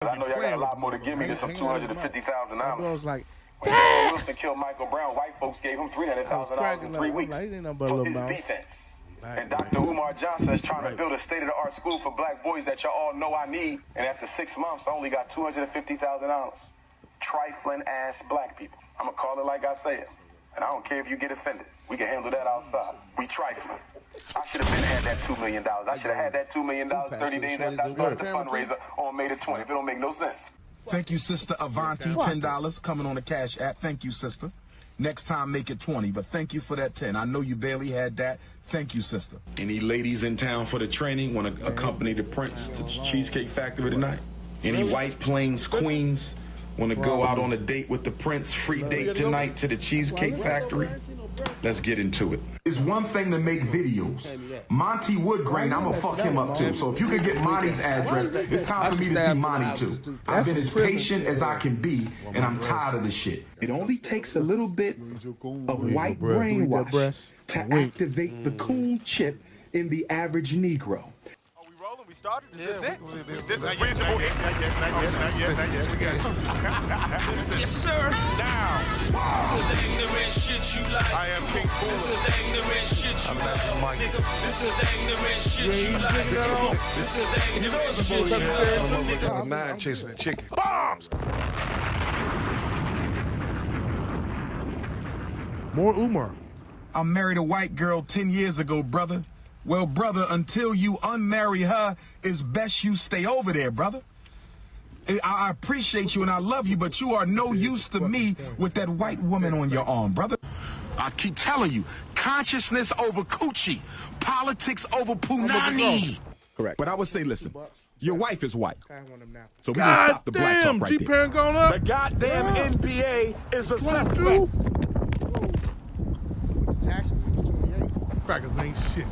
I know y'all got a lot more to give me than some $250,000. I was like, when Darren Wilson killed Michael Brown, white folks gave him $300,000 in 3 weeks for his defense. And Dr. Umar Johnson is trying to build a state-of-the-art school for black boys that y'all all know I need. And after 6 months, I only got $250,000. Trifling ass black people. I'm gonna call it like I say it. And I don't care if you get offended. We can handle that outside. We trifling. I should have had that $2 million. I should have had that $2 million 30 days after I started the fundraiser on May the 20th. It don't make no sense. Thank you, Sister Avanti. $10 coming on the Cash App. Thank you, sister. Next time, make it 20, but thank you for that 10. I know you barely had that. Thank you, sister. Any ladies in town for the training want to accompany the Prince to the Cheesecake Factory tonight? Any White Plains queens want to go out on a date with the Prince? Free date tonight to the Cheesecake Factory? Let's get into it. It's one thing to make videos. Monty Woodgrain, I'm going to fuck him up too. So if you could get Monty's address, it's time for me to see Monty too. I've been as patient as I can be, and I'm tired of this shit. It only takes a little bit of white brainwash to activate the coon chip in the average Negro. We started? Is this it? This is reasonable. Not yet. We got it. Yes, sir. Now. This is the ignorant shit you like. I am King Cooler. This is the ignorant shit you like. This is the ignorant shit you like. This is the ignorant shit you like. Got a 9 chasing a chicken. Bombs! more Umar. I married a white girl 10 years ago, brother. Well, brother, until you unmarry her, it's best you stay over there, brother. I appreciate you and I love you, but you are no use to me with that white woman on your arm, brother. I keep telling you, consciousness over coochie, politics over punani. Correct. But I would say, listen, your wife is white. So we gonna stop the black talk right there. G-Pan going up. The goddamn NBA is a suspect. Crackers ain't shit.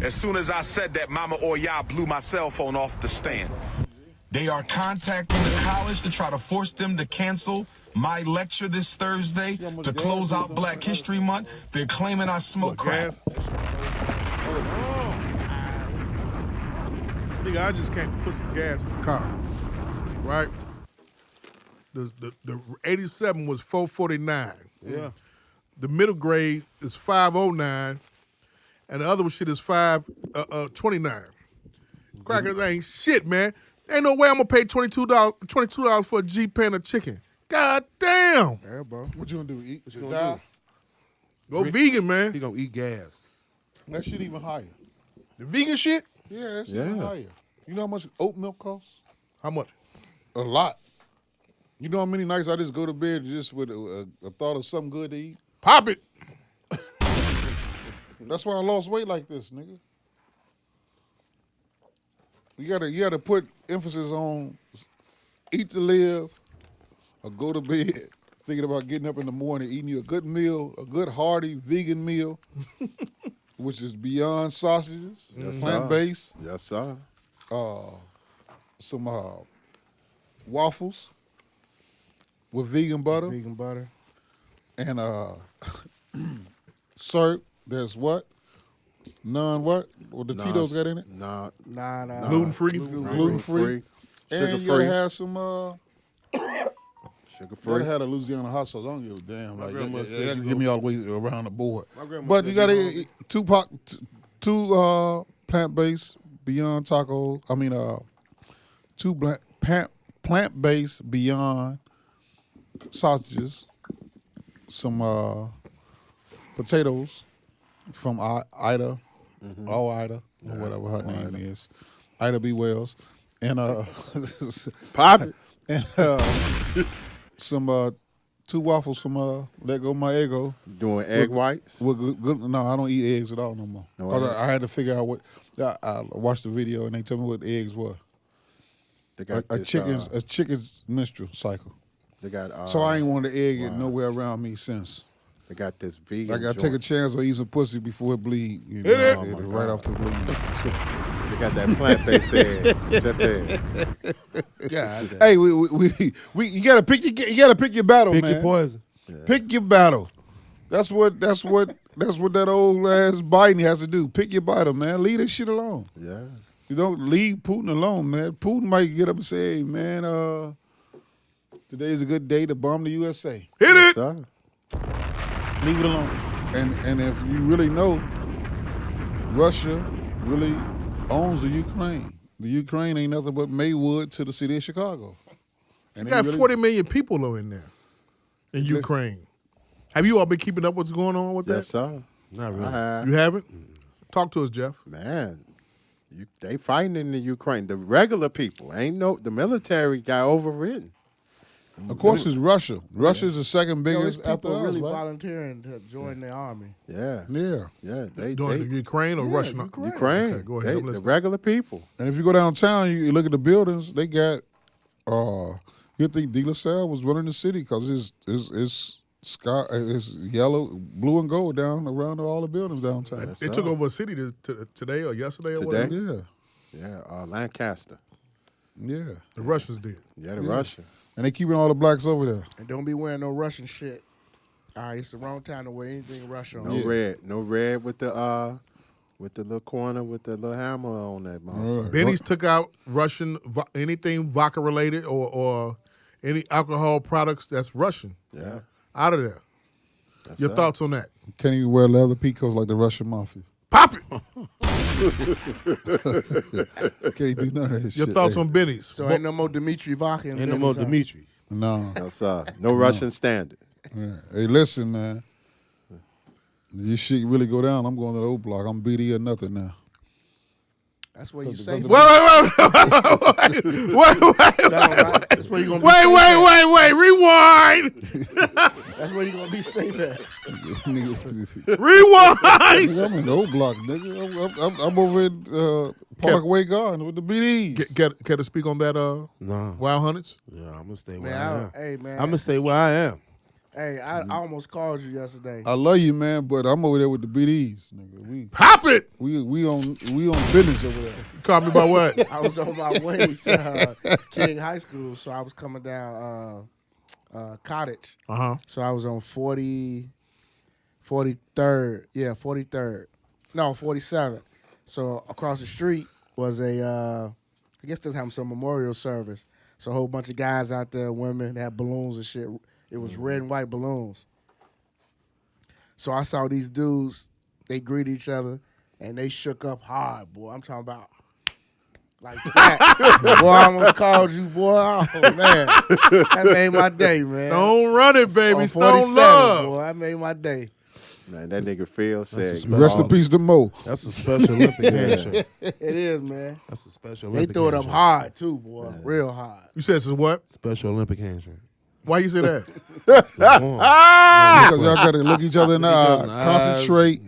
As soon as I said that, Mama Oya blew my cell phone off the stand. They are contacting the college to try to force them to cancel my lecture this Thursday to close out Black History Month. They're claiming I smoke crack. Nigga, I just came to put some gas in the car, right? The 87 was 449. Yeah. The middle grade is 509, and the other shit is 529. Crackers ain't shit, man. Ain't no way I'm gonna pay $22 for a G-Pan of chicken. God damn. Yeah, bro. What you gonna do? Eat? What you gonna Go vegan, man. He gonna eat gas. That shit even higher. The vegan shit? Yeah, that shit even higher. You know how much oat milk costs? How much? A lot. You know how many nights I just go to bed just with a thought of something good to eat? Pop it. That's why I lost weight like this, nigga. You gotta put emphasis on eat to live or go to bed thinking about getting up in the morning, eating you a good meal, a good hearty vegan meal, which is beyond sausages, plant-based. Yes, sir. Some waffles with vegan butter. Vegan butter. And syrup. There's what? None what? What the Tito's got in it? Nah. Gluten-free. Gluten-free. And you gotta have some sugar-free. gotta have a Louisiana hot sauce. I don't give a damn. Like, grandma said that you give me all the way around the board. grandma But said you gotta you eat two plant-based Beyond Taco. I mean, two plant-based Beyond sausages. Some potatoes from Ida, or whatever her name is, Ida B. Wells, and Pop it. and some 2 waffles from Let Go My Ego. Doing egg whites? With good, no, I don't eat eggs at all no more. No, I had to figure out what. I watched the video and they told me what the eggs were. They got A chicken's menstrual cycle. They got. So I ain't wanted the egg nowhere around me since. They got this vegan. I gotta take a chance on eating some pussy before it bleed. You know, Hit it. right off the bleed. They got that plant-based egg. Just egg. God. Hey, we you gotta pick your battle, Pick man. your poison. Yeah. Pick your battle. That's what that old ass Biden has to do. Pick your battle, man. Leave this shit alone. Yeah. You don't leave Putin alone, man. Putin might get up and say, hey, man, today's a good day to bomb the USA. Hit it! Sir. Leave it alone. And if you really know, Russia really owns the Ukraine. The Ukraine ain't nothing but Maywood to the city of Chicago. And You got 40 million people though in there, in Ukraine. Have you all been keeping up what's going on with that? Yes, sir. Not really. You haven't? Talk to us, Jeff. Man, they fighting in the Ukraine. The regular people the military got overridden. Of course, it's Russia. Russia's the second biggest People after us, really right? volunteering to join the army. Yeah, Yeah. They Doing the Ukraine or Russian? Ukraine. Okay, go ahead. I'm The listening. regular people. And if you go downtown, you look at the buildings, they got, you think De La Salle was running the city because it's sky, it's yellow, blue and gold down around all the buildings downtown. They took over a city today or yesterday or whatever. Today? Yeah. Yeah, Lancaster. Yeah. The Russians did. Yeah, the Russians. And they keeping all the blacks over there. And don't be wearing no Russian shit. All right, it's the wrong time to wear anything Russian on. No red with the little corner with the little hammer on that motherfucker. Right. Benny's took out Russian, anything vodka related or any alcohol products that's Russian. Yeah. Out of there. That's Your up. thoughts on that? Can't even wear leather peacoats like the Russian mafia. Pop it! Can't do none of that Your shit. thoughts Hey. on Benny's? So ain't no more Dmitry Vodka. Ain't no more Dimitri. No. No, sir. No Russian standard. Yeah. Hey, listen, man. This shit really go down. I'm going to the old block. I'm BD or nothing now. That's where you say. Wait! That's where you gonna be safe at. Wait! Rewind! That's where you gonna be safe at. Rewind! Nigga, I'm in the old block, nigga. I'm over in Parkway Garden with the BDs. Can to speak on that? No. Wild Hunters. Yeah, I'm gonna stay where Man, I am. hey man. I'm gonna stay where I am. Hey, I almost called you yesterday. I love you, man, but I'm over there with the BDs, nigga. Pop it! We on business over there. You called me about what? I was on my way to King High School, so I was coming down Cottage. So I was on 43rd. Yeah, 43rd. No, 47th. So across the street was I guess they was having some memorial service. So a whole bunch of guys out there, women, they had balloons and shit. It was red and white balloons. So I saw these dudes, they greeted each other, and they shook up hard, boy. I'm talking about like that. Boy, I almost called you, boy. Oh, man. That made my day, man. Don't run it, baby. On Stone 47, love. boy. That made my day. Man, that nigga Phil said. Rest in peace to Mo. That's a special Olympic handshake. It is, man. That's a special They Olympic threw it up handshake. hard, too, boy. Real hard. You said it's what? Special Olympic handshake. Why you say that? Because y'all got to look each other in the eye, concentrate,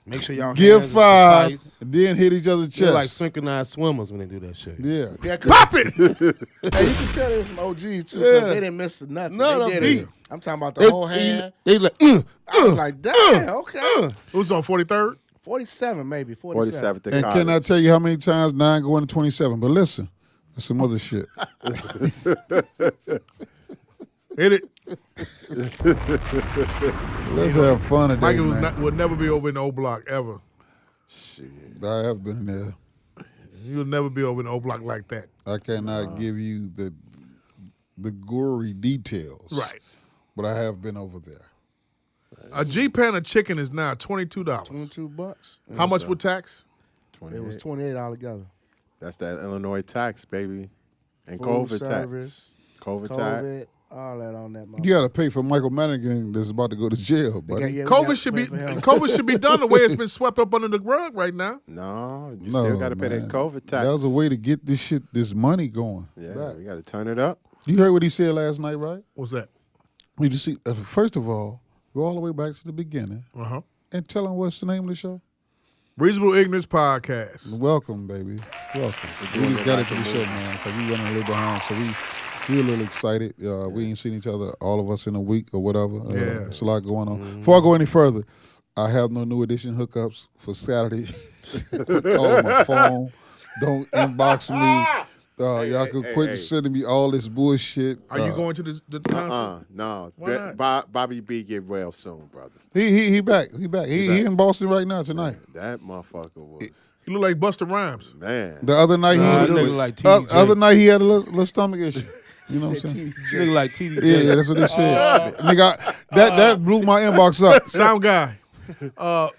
Make sure y'all give hands is five, precise. and then hit each other's They're like chest. synchronized swimmers when they do that shit. Yeah. Yeah, 'cause- Pop it! Hey, you can tell there's some OGs, too, 'cause Yeah. they didn't miss nothing. No, they no, did beat. it. I'm talking about the whole hand. They like, I was like, damn, okay. It was on 43rd. 47, maybe. 47. 47th to And college. can I tell you how many times 9 going to 27? But listen, that's some other shit. Hit it. Let's have fun today, Michael man. would never be over in the old block ever. I have been there. You'll never be over in the old block like that. I cannot give you the gory details. Right. But I have been over there. A G-pan of chicken is now $22. $22. How much with tax? It was $28 altogether. That's that Illinois tax, baby. And Food COVID service, tax. COVID tax. COVID, all that on that. You got to pay for Michael Madigan that's about to go to jail, buddy. COVID should be done the way it's been swept up under the rug right now. No, you No, still got to pay that man. COVID tax. That was a way to get this money going. Yeah, back. we got to turn it up. You heard what he said last night, right? What's that? We just see. First of all, go all the way back to the beginning and tell them what's the name of the show. Reasonable Ignorance Podcast. Welcome, baby. Welcome. We just got into the show, man, because we running a little behind, so we're a little excited. We ain't seen each other, all of us, in a week or whatever. Yeah. It's a lot going on. Before I go any further, I have no New Edition hookups for Saturday. Call my phone. Don't inbox me. Y'all could quit sending me all this bullshit. Are you going to the concert? No. Why not? Bobby B get well soon, brother. He back. He in Boston right now tonight. Man, that motherfucker was. He look like Busta Rhymes. Man. The other night other night he had a little stomach issue. You know what I'm saying? He look like TDJ. Yeah, that's what they said. Nigga, that blew my inbox up. Sound guy.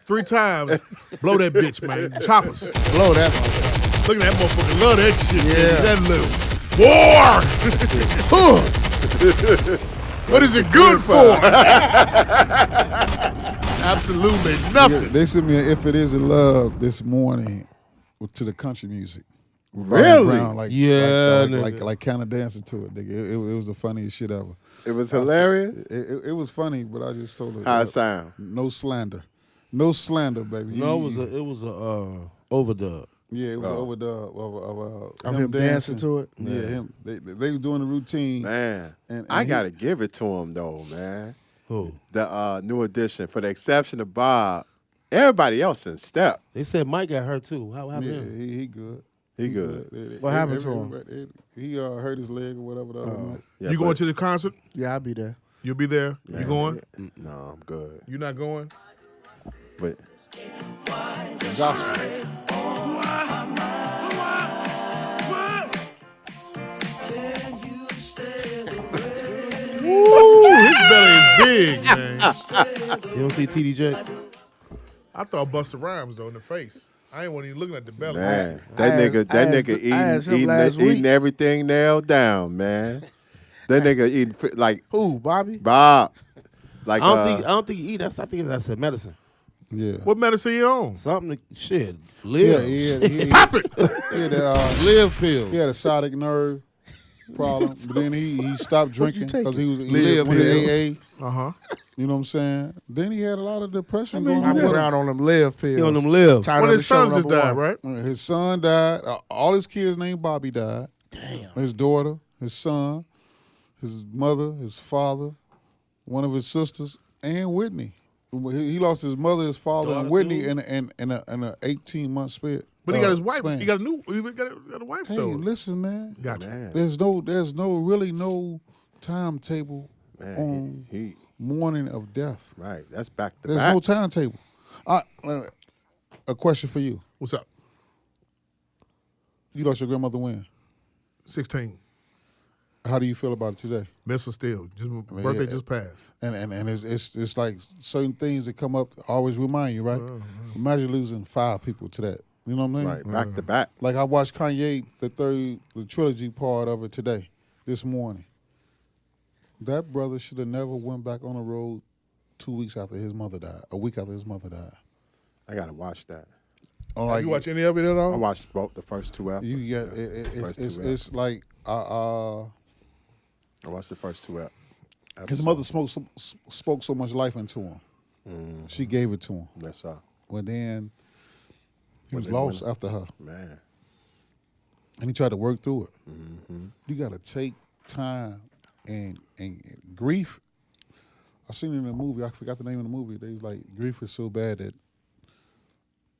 3 times. Blow that bitch, man. Choppers. Blow that motherfucker. Look at that motherfucker. Love that shit. Yeah. Man. That little war. What is it good for? Absolutely nothing. Yeah, they sent me an If It Isn't Love this morning to the country music. Really? Brown, Yeah, like kind of dancing to it. Nigga. It was the funniest shit ever. It was hilarious? It was funny, but I just told her. How it sound? No slander. No slander, baby. No, it was a overdub. Yeah, it was overdub of him dancing to it. Yeah, him. They were doing the routine. Man, and I got to give it to him, though, man. Who? The New Edition. For the exception of Bob, everybody else in step. They said Mike got hurt, too. How happened? Yeah, he good. He good. What happened to him? He hurt his leg or whatever the other night. Yeah, You going to the concert? Yeah, I'll be there. You'll be there? Man, You going? No, I'm good. You not going? But Jocelyn. Woo! His belly is big, man. You don't see TDJ? I thought Busta Rhymes though in the face. I ain't want even looking at the belly. man, that nigga eating everything nailed down, man. That nigga eating like Who, Bobby? Bob. Like I don't think he eat. I think that's a medicine. Yeah. What medicine you on? Something to, shit. Yeah, Live. Pop it. He had Live pills. he had a sciatic nerve problem, but then he stopped drinking because he was Live went to pills. AA. Uh-huh. You know what I'm saying? Then he had a lot of depression going I on. been with him. around on them live pills. He on them live. Tired One of of his the show sons just number died, one. right? His son died. All his kids named Bobby died. Damn. His daughter, his son, his mother, his father, one of his sisters, and Whitney. He lost his mother, his father, and Whitney in a 18-month span. But he got his wife. span. He got a wife Hey, though. listen, man. Gotcha. man, There's no timetable on he mourning of death. right. That's back to There's back. no timetable. A question for you. What's up? You lost your grandmother when? 16. How do you feel about it today? Miss her still. Birthday just passed. And it's like certain things that come up always remind you, right? Imagine losing 5 people to that. You know what I mean? Right, back to back. Like I watched Kanye, the trilogy part of it today, this morning. That brother should have never went back on the road 2 weeks after his mother died, a week after his mother died. I gotta watch that. Have you watch any of it at all? I watched both the first 2 episodes. You get it's like I watched the first 2 episodes. his mother spoke so much life into him. She gave it to him. That's all. But then he was they lost went- after her, Man. and he tried to work through it. You got to take time and grief. I seen it in a movie. I forgot the name of the movie. They was like, grief is so bad that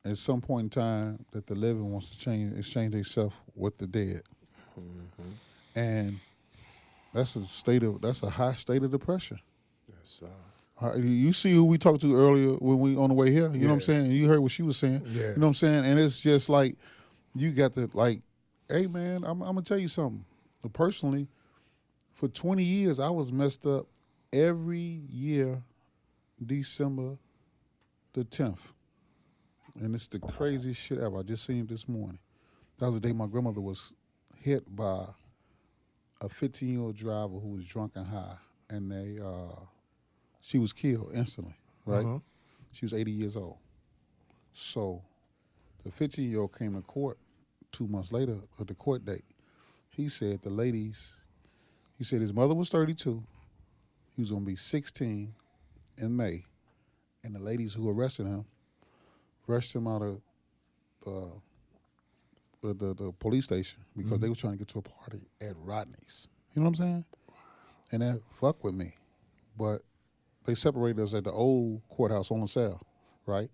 at some point in time that the living wants to exchange themselves with the dead, and that's a high state of depression. Yes, You see who we talked to earlier when we on the way here. You know what I'm saying? You heard what she was saying. Yeah. You know what I'm saying? And it's just like you got to like, hey man, I'm gonna tell you something. Personally, for 20 years I was messed up every year, December the 10th. And it's the craziest shit ever. I just seen it this morning. That was the day my grandmother was hit by a 15-year-old driver who was drunk and high, and she was killed instantly, right? She was 80 years old. So the 15-year-old came to court 2 months later at the court date. He said his mother was 32. He was going to be 16 in May. And the ladies who arrested him rushed him out of the police station because they were trying to get to a party at Rodney's. You know what I'm saying? And that fucked with me. But they separated us at the old courthouse on LaSalle, right?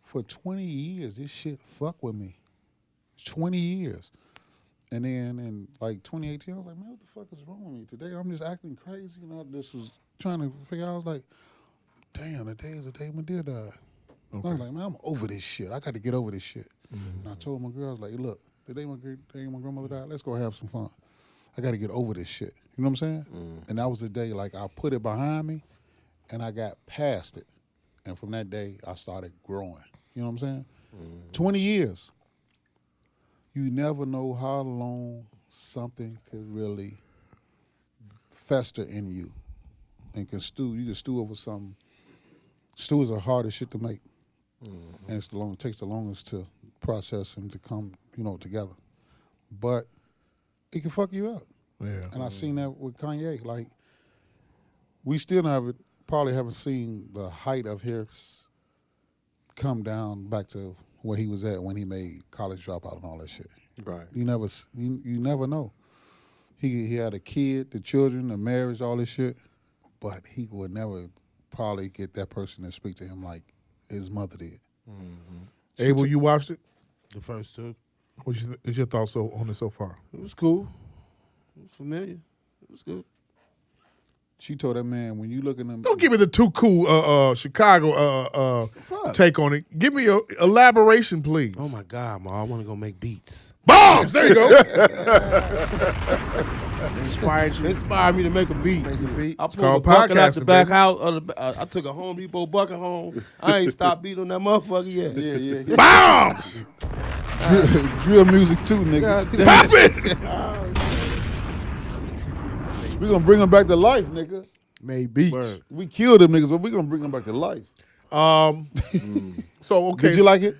For 20 years, this shit fucked with me. 20 years. And then in like 2018, I was like, man, what the fuck is wrong with me today? I'm just acting crazy. I just was trying to figure out. I was like, damn, today is the day my dear died. Okay. I was like, man, I'm over this shit. I got to get over this shit. And I told my girl, I was like, look, the day my grandmother died, let's go have some fun. I got to get over this shit. You know what I'm saying? And that was the day, like, I put it behind me, and I got past it. And from that day, I started growing. You know what I'm saying? 20 years. You never know how long something could really fester in you and can stew. You can stew over something. Stew is the hardest shit to make. And it takes the longest to process and to come, together. But it can fuck you up. Yeah. And I seen that with Kanye. Like, we still probably haven't seen the height of his come down back to where he was at when he made College Dropout and all that shit. Right. You never know. He had a kid, the children, the marriage, all this shit, but he would never probably get that person to speak to him like his mother did. Abel, you watched it? The first two. What's your thoughts on it so far? It was cool. It was familiar. It was good. She told that man, when you look at them... Don't give me the too cool Chicago take on it. Give me an elaboration, please. Oh, my God, Ma. I want to go make beats. Bombs! There you go. Inspired me to make a beat. I pulled a called bucket out the podcasting, back baby. house. I took a Home Depot bucket home. I ain't stopped beating on that motherfucker yet. Yeah. Bombs! Drill music too, nigga. Pop it! We gonna bring them back to life, nigga. Made beats. Word. We killed them niggas, but we gonna bring them back to life. So, okay. Did you like it?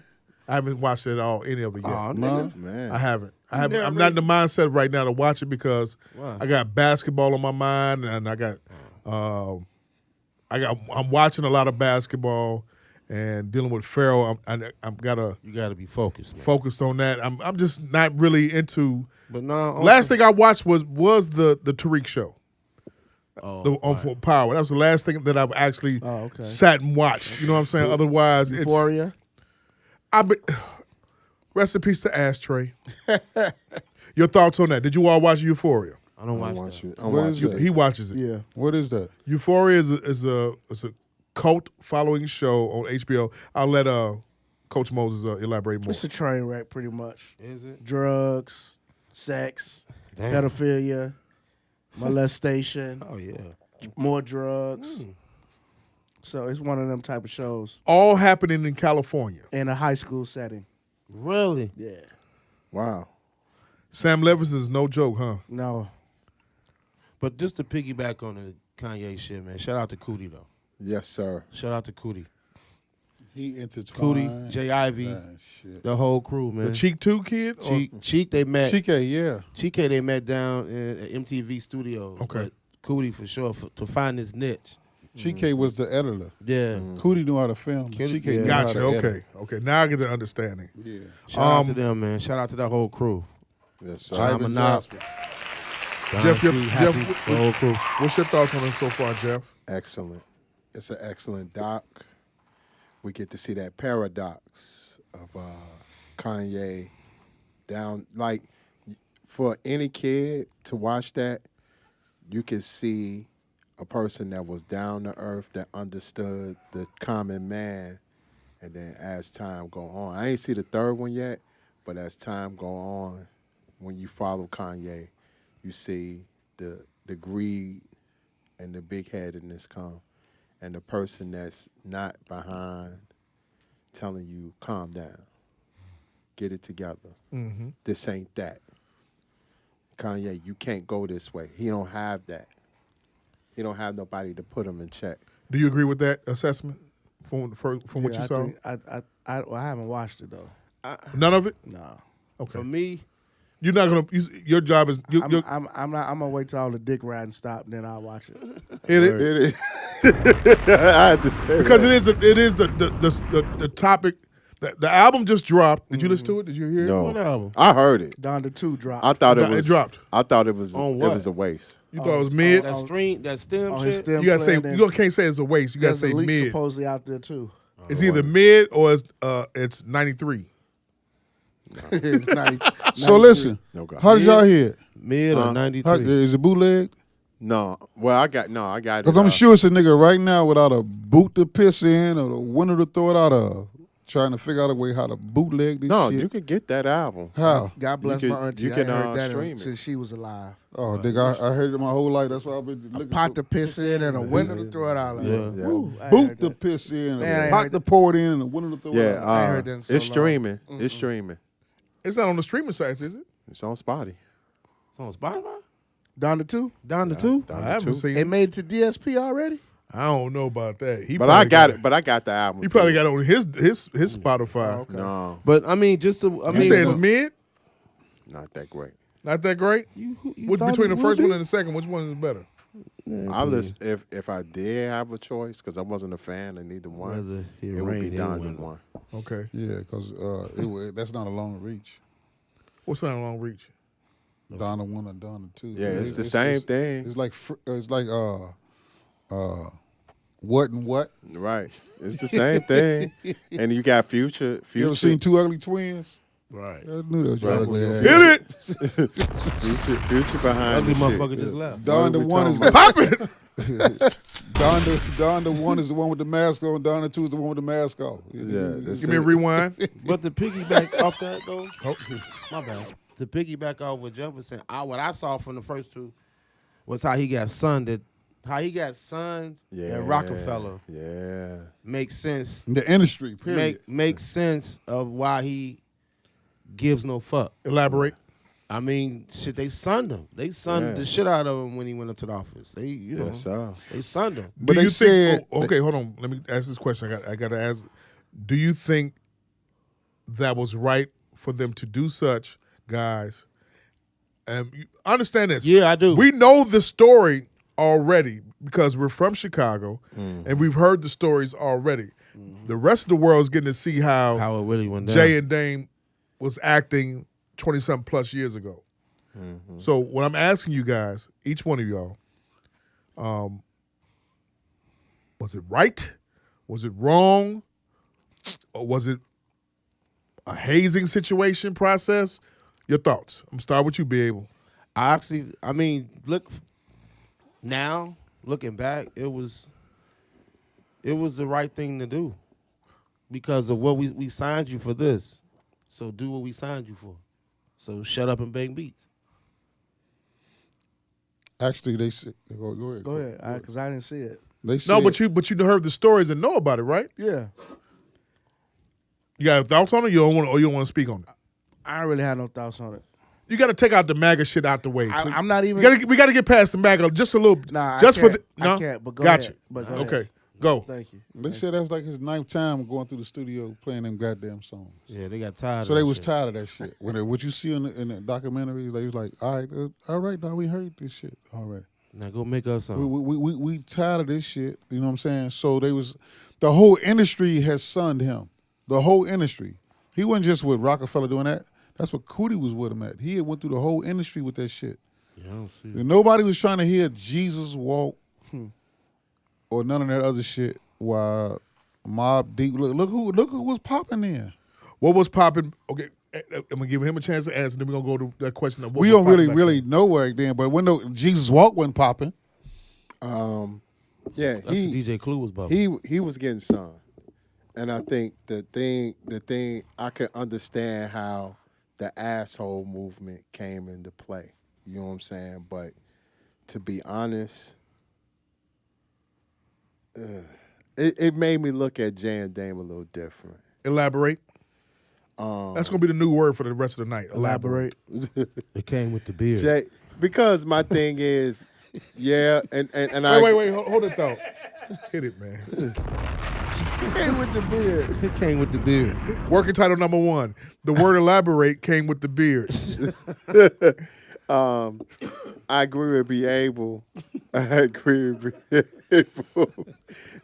I haven't watched it at all, any of it yet. Oh, No. Man. I haven't. I'm not in the mindset right now to watch it because Why? I got basketball on my mind, and I got, I'm watching a lot of basketball and dealing with Pharaoh. I'm gotta You got to be focused, man. focus on that. I'm just not really into. But no. Last thing I watched was the Tariq show. Oh, On Power. That was the last thing that I've actually okay. sat and watched. You know what I'm saying? Otherwise, Euphoria. Rest in peace to Ashtray. Your thoughts on that? Did you all watch Euphoria? I don't watch that. What is that? He watches it. Yeah. What is that? Euphoria is a cult following show on HBO. I'll let Coach Moses elaborate more. It's a train wreck, pretty much. Is it? Drugs, sex, Damn. pedophilia, molestation, Oh, yeah. more drugs. So it's one of them type of shows All happening in California. in a high school setting. Really? Yeah. Wow. Sam Levinson is no joke, huh? No. But just to piggyback on the Kanye shit, man, shout out to Cootie, though. Yes, sir. Shout out to Cootie. He intertwined. Cootie, J. Ivy, Man, shit. the whole crew, man. The Cheek 2 kid? Or- Cheek, they met. Chike, yeah. Cheek, they met down in MTV Studios. Okay. But Cootie, for sure, to find his niche. Chike was the editor. Yeah. Cootie knew how to film. Cootie- Chike yeah. knew how Gotcha. to edit. Okay. Now I get the understanding. Yeah. Shout out to them, man. Shout out to that whole crew. Yes, sir. John Ivan Manop, Jasper. Don Jeff, C, Happy, the whole crew. What's your thoughts on it so far, Jeff? Excellent. It's an excellent doc. We get to see that paradox of Kanye down. Like, for any kid to watch that, you can see a person that was down to earth, that understood the common man. And then as time go on, I ain't see the third one yet, but as time go on, when you follow Kanye, you see the greed and the big headedness come. And the person that's not behind telling you, calm down, get it together. Mm-hmm. This ain't that. Kanye, you can't go this way. He don't have that. He don't have nobody to put him in check. Do you agree with that assessment from what you I saw? think I haven't watched it though. None of it? No. Okay. For me, You're not gonna. Your job is. I'm not. I'm gonna wait till all the dick riding stop, then I'll watch it. It is. It is. I had to say Because that. it is the topic. The album just dropped. Did you listen to it? Did you hear it? what No, album? I heard it. Donda 2 dropped. I thought It dropped. I thought it was. On It what? was a waste. You thought it was mid. That stream, that stem on his shit? stem You gotta say. player, You can't say it's a waste. You gotta there's say a leak mid. supposedly out there too. It's either mid or it's 93. So listen, No God. how did y'all hear it? Mid or 93? Is it bootleg? No. Well, I got it. Because I'm sure it's a nigga right now without a boot to piss in or the window to throw it out of, trying to figure out a way how to bootleg this No, shit. you could get that album. How? God bless You my could- auntie. you I can, ain't heard that stream it. since she was alive. Oh, nigga, I heard it my whole life. That's why I've been looking Pot for. to piss in and a window to throw it out of. Yeah. Woo, I ain't Boot heard to that. piss in, Man, I a ain't pot heard to pour it in, and a window to throw it Yeah, out. I ain't heard that in so it's long. streaming. It's streaming. It's not on the streaming sites, is it? It's on Spotty. It's on Spotify? Down to 2? Down to 2? I haven't seen It it. made it to DSP already? I don't know about that. But I got it. But I got the album. He probably got it on his Spotify. Oh, okay. No, But I mean, just to, I You mean, say it's mid? not that great. Not that great? you Which, thought between it the first would one and the second, which one is better? I listen if I did have a choice, because I wasn't a fan of neither one. Rather hear It would be rain than down to wind. one. Okay. Yeah, because that's not a long reach. What's not a long reach? Donna 1 and Donna 2. Yeah, it's the same thing. It's like what and what. Right. It's the same thing. And you got Future. You ever seen Two Ugly Twins? Right. I knew those Right. ugly ass. Hit it! Future behind Ugly the motherfucker shit. just left. Donda we 1 is talking Pop it! Donda 1 is the one with the mask on. Donda 2 is the one with the mask off. Yeah, that's Give me a it. rewind. But to piggyback off that, though, Oh, my bad. To piggyback off what Jeff was saying, what I saw from the first two was how he got sunned. Yeah, at Rockefeller Yeah. makes sense. The industry, period. Makes sense of why he gives no fuck. elaborate. I mean, shit, they sunned him. They sunned the shit out of him when he went up to the office. They, you know, Yes, sir. they sunned him. But Do they you think? said- Okay, hold on. Let me ask this question. I got to ask. Do you think that was right for them to do such, guys? You understand this? Yeah, I do. We know the story already because we're from Chicago, and we've heard the stories already. The rest of the world is getting to see how How it really went down. Jay and Dame was acting 20-something plus years ago. So what I'm asking you guys, each one of y'all, was it right? Was it wrong? Or was it a hazing situation process? Your thoughts. I'm gonna start with you, Be Able. I mean, looking back, it was the right thing to do because of what we signed you for this. So do what we signed you for. So shut up and bang beats. Actually, they said, go ahead. Go ahead, because I didn't see it. They said, No, but you heard the stories and know about it, right? Yeah. You got thoughts on it? You don't want to speak on it. I don't really have no thoughts on it. You got to take out the MAGA shit out the way. please. I'm not even. We got to get past the MAGA just a little. Nah, just I for can't. the no. I can't. But go got ahead. you. But go Okay, ahead. go. Thank you. They said that was like his 9th time going through the studio playing them goddamn songs. Yeah, they got tired. So of they that was shit. tired of that shit. What you see in the documentary, they was like, all right, dog, we heard this shit already. Now go make us something. We tired of this shit. You know what I'm saying? So the whole industry has sunned him. The whole industry. He wasn't just with Rockefeller doing that. That's what Cootie was with him at. He had went through the whole industry with that shit. Yeah, I don't see it. And nobody was trying to hear Jesus walk or none of that other shit. While Mob Deep, look who was popping there. What was popping? Okay, I'm gonna give him a chance to answer. Then we're gonna go to that question of what We was don't popping really back know back then, but when Jesus walk wasn't popping. Yeah, That's what DJ Clue was about. he was getting some. And I think the thing I could understand how the asshole movement came into play. You know what I'm saying? But to be honest, it made me look at Jay and Dame a little different. Elaborate. That's gonna be the new word for the rest of the night. Elaborate. It came with the beard. Jay, because my thing is, yeah, and Wait, hold it though. Hit it, man. Came with the beard. It came with the beard. Working title number 1. The word elaborate came with the beard. I agree with Be Able. I agree with Be Able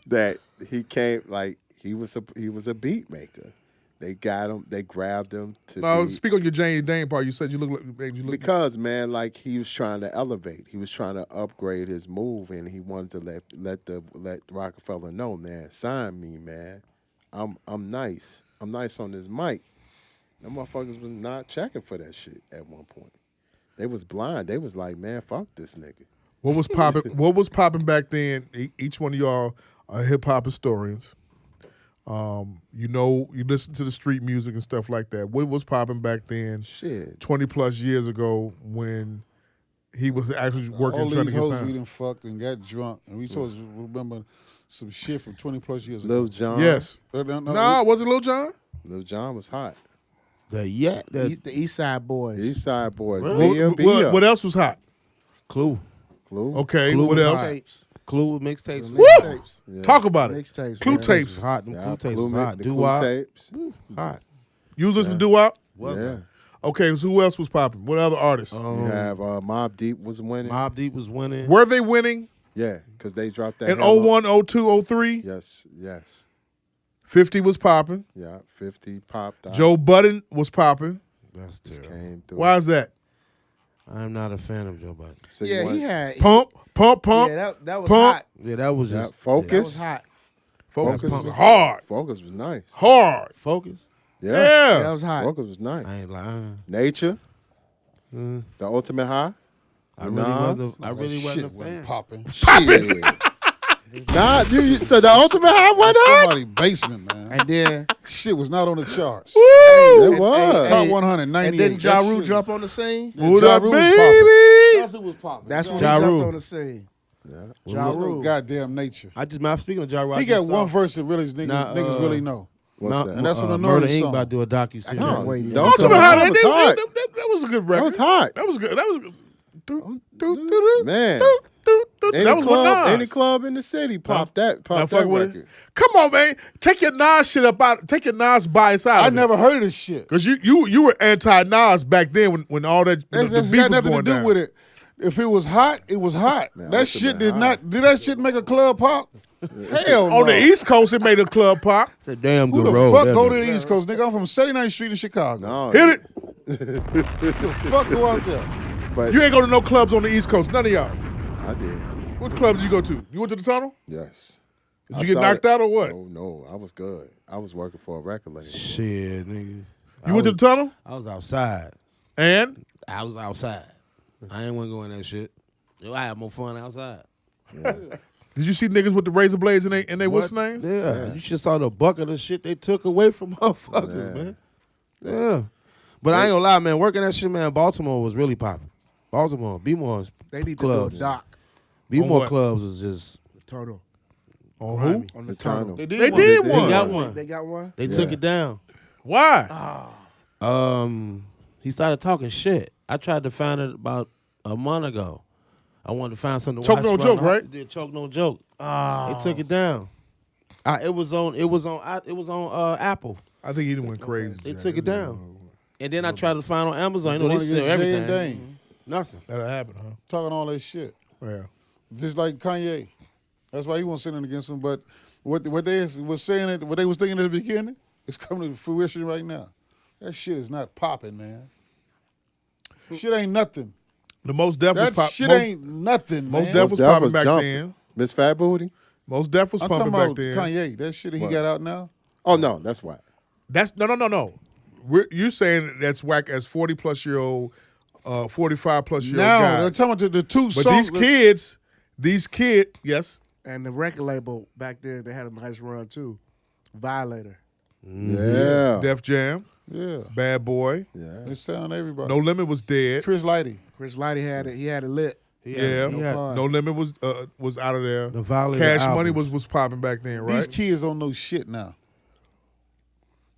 that he came like he was a beat maker. They got him. They grabbed him to. No, speak on your Jane and Dane part. You said you look Because man, like he was trying to elevate. He was trying to upgrade his move, and he wanted to let Rockefeller know, man, sign me, man. I'm nice. I'm nice on this mic. Them motherfuckers was not checking for that shit at one point. They was blind. They was like, man, fuck this nigga. What was popping? What was popping back then? Each one of y'all are hip hop historians. You listen to the street music and stuff like that. What was popping back then? Shit, 20 plus years ago when he was actually working all trying to these get hoes signed. we done fucked and got drunk, and we supposed to remember some shit from 20 plus years ago. Lil Jon. Yes. No, Was it Lil Jon? Lil Jon was hot. The East Side Boys. East Side Boys. What else was hot? Clue. Okay, Clue what was else? hot. Clue mixtapes. Woo! Yeah. Talk about it. Mixtapes. Clue man. tapes. Was hot. Them Yeah, Clue tapes Clue was mix- hot. the Do Clue wop. tapes. Hot. You was listening to Doo-Wop? Yeah. Okay, so who else was popping? What other artists? You have Mobb Deep was winning. Mobb Deep was winning. Were they winning Yeah, because they dropped that. in Hello. 01, 02, 03? Yes, yes. 50 was popping. Yeah, 50 popped out. Joe Budden was popping. That's just terrible. came through. Why is that? I'm not a fan of Joe Budden. So Yeah, you he want- had. Pump. Yeah, that was Pump. hot. Yeah, that was Yeah, just That Focus. was hot. Focus Focus was hard. Focus was nice. Hard. Focus. Yeah. That Yeah. was hot. Focus was nice. I ain't lying. Nature. The Ultimate High. I really wasn't a fan. Popping. Shit. Nah, so the Ultimate High went up? Somebody's basement, man. And then Shit was not on the charts. It was. Top 198. and then Ja That Rule shit- jump on the scene. What Ja up, Rule was baby? That's who was popping. That's when Ja he jumped Rule. on the scene. Yeah. Ja Rule. Goddamn nature. I just, man, speaking of Ja Rule, I He just got saw one verse that really niggas, Nah, niggas really know. What's that? And that's from the Murder Northern Inc. song. about to do a docu-series. can't wait. The Ultimate Ultimate High, High was hot. that was a good record. That was hot. That was good. That was good. Man. That was with Nas. Any club in the city popped that fuck with it. record. Come on, man. Take your Nas shit up out. Take your Nas bias out. I never heard of this shit. Because you were anti-Nas back then when all that the That's beef got was nothing to going do down. with it. If it was hot, it was hot. Man, That Ultimate shit did High. not. Did that shit make a club pop? Hell no. On the East Coast, it made a club pop. It's a damn Who good the road. fuck that go to nigga. the East Coast, nigga? I'm from 79th Street in Chicago. No. Hit it. Who the fuck go out there? But You ain't go to no clubs on the East Coast. None of y'all. I did. What clubs did you go to? You went to the Tunnel? Yes. Did you get knocked out or what? No, I was good. I was working for a record label. Shit, nigga. You went to the Tunnel? I was outside. And? I was outside. I ain't want to go in that shit. Yo, I had more fun outside. Did you see niggas with the razor blades and they what's name? Yeah. You just saw the bucket of shit they took away from motherfuckers, man. Yeah. But I ain't gonna lie, man. Working that shit, man, Baltimore was really popping. Baltimore, B-More's They need clubs. to do a doc. B-More what? clubs was just Tunnel. On who? On The the tunnel. Tunnel. They did They one. got one. They got one. They took it down. Why? He started talking shit. I tried to find it about a month ago. I wanted to find something. To Choke watch No around Joke, the house. right? They did Choke No Joke. They took it down. It was on Apple. I think he done went crazy. They Jack. took it down. And then I tried to find on Amazon. You know, Going they sell against Jay and everything. Dane, Nothing. That'll happen, huh? talking all that shit. Yeah. Just like Kanye. That's why he won't sit in against him. But what they was saying, what they was thinking at the beginning, it's coming to fruition right now. That shit is not popping, man. Shit ain't nothing. The most def was That pop. shit most, ain't nothing, most man. def was Def popping was back jumping. then. Miss Fat Booty? Most def was I'm pumping talking back about then. Kanye. That shit that he What? got out now. Oh, no, that's why. That's no. You're saying that's whack as 40 plus year old, 45 plus year old Now guys. they're talking to the two But songs. these kids, yes. And the record label back then, they had a nice run too. Violator. Yeah. Def Jam, Yeah, Bad Boy, Yeah. they sound everybody. No Limit was dead. Chris Lighty. Chris Lighty had it. He had it lit. Yeah, he had No Limit was out of there. the Violator Cash album. Money was popping back then, right? These kids don't know shit now.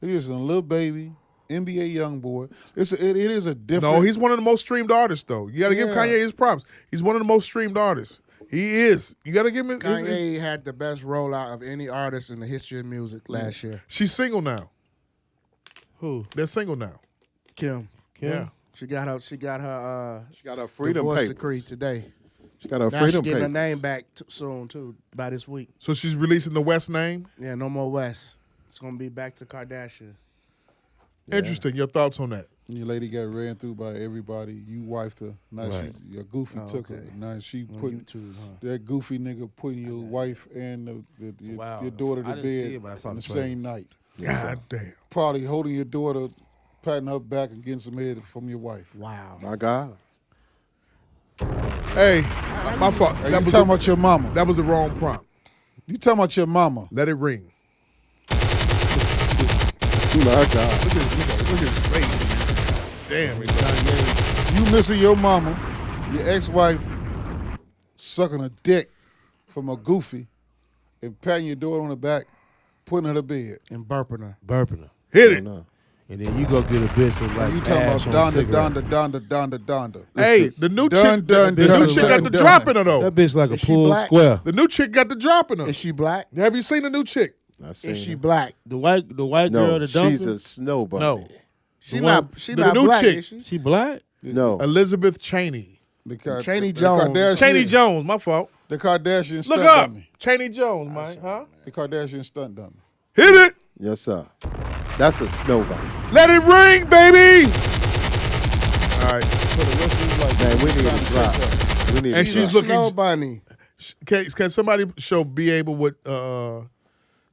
They just a little baby, NBA young boy. It is a different. No, he's one of the most streamed artists, though. You got to give Yeah. Kanye his props. He's one of the most streamed artists. He is. You got to give him his. Kanye had the best rollout of any artist in the history of music last year. She's single now. Who? They're single now. Kim. Yeah. She got her She got her freedom divorce papers. decree today. She got her Now freedom she getting her papers. name back soon too, by this week. So she's releasing the West name. Yeah, no more West. It's gonna be back to Kardashian. Interesting. Your thoughts on that? Your lady got ran through by everybody. You wifed her. Now Right. your goofy Oh, took her. okay. Now she On put YouTube, huh? that goofy nigga putting your wife and your, Wow. your daughter I to didn't see bed it, but I saw on the the trailer. same night. God damn. Probably holding your daughter patting her back and getting some head from your wife. Wow. My God. Hey, my fault. Hey, you talking about your mama. That was the wrong prompt. You talking about your mama. Let it ring. My God. Look at his face. Damn. You missing your mama, your ex-wife sucking a dick from a goofy and patting your daughter on the back, putting her to bed. And burping her. Hit it. And then you go get a bitch with like You talking ash about on Donda. Hey, the new chick, dun, the dun, new chick dun, got the dun. drop in her though. That bitch like a Is she pool black? square. The new chick got the drop in her. Is she black? Have you seen the new chick? I seen Is she her. black? The white girl, No, the dumpster. she's a snow bunny. No. She The not. one- She the not new black. chick. Is she? She black? No. Elizabeth Cheney. Cheney Jones. Kardashian, Cheney Jones, my fault. The Kardashian Look stunt up. dummy. Cheney Jones, man. Huh? The Kardashian stunt dummy. Hit it. Yes, sir. That's a snow bunny. Let it ring, baby. All right. Man, we need to drop. We need And to she's drop. looking. Snow bunny. Can somebody be able with?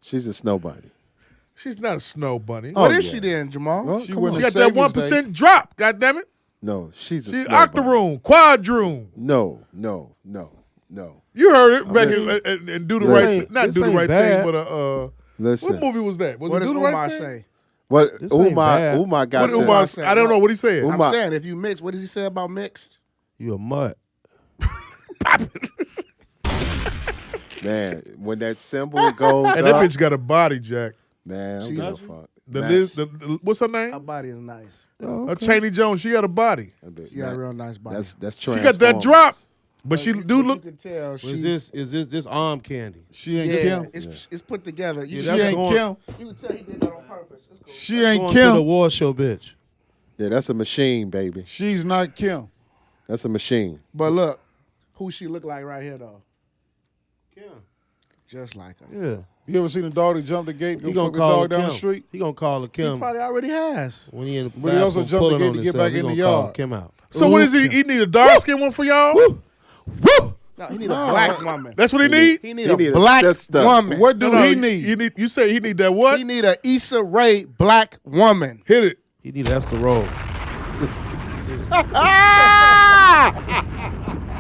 She's a snow bunny. She's not a snow bunny. Oh, What is yeah. she then, Jamal? Well, She come wouldn't on. She got that 1% drop. God damn it. No, she's a She's snow bunny. octoroon, quadroon. No. You heard it back and do the right Listen. thing. Not This do the ain't right bad. thing, but Listen. what movie was that? Was What it does Do the Umar Right Thing? say? What This ain't bad. Umar got What the- Umar? said? I don't know what he said. Umar- I'm saying, if you mix, what does he say about mixed? You a mutt. Man, when that symbol goes And that up, bitch got a body, Jack. man, I don't She- give a fuck. The Match. Liz, what's her Her name? body is nice. Cheney Jones. She got a body. That bitch, She got a man, real nice body. That's She got that Transformers. drop, but she But do look. You can tell Is she's. this arm candy? She ain't Yeah, Kim. it's put together. You, Yeah, She that's ain't going- Kim. you can tell he did that on purpose. It's cool. She ain't Going to the Kim. war show, bitch. Yeah, that's a machine, baby. She's not Kim. That's a machine. But look, who she look like right here though? Kim. Just like her. Yeah. You ever seen a dog that jumped the gate, go He fuck gonna the call her dog down Kim. the street? He gonna call her He Kim probably already has. when he in the But he also bathroom jumped the pulling gate on to get himself. back He in the gonna call yard. Kim out. So what is he? He need a dark skin one for y'all? No, he need a black woman. That's what he need. He need He a need a black sister. woman. What do No, he need? You say he need that what? He need a Issa Rae black woman. Hit it. He need Esther Roll.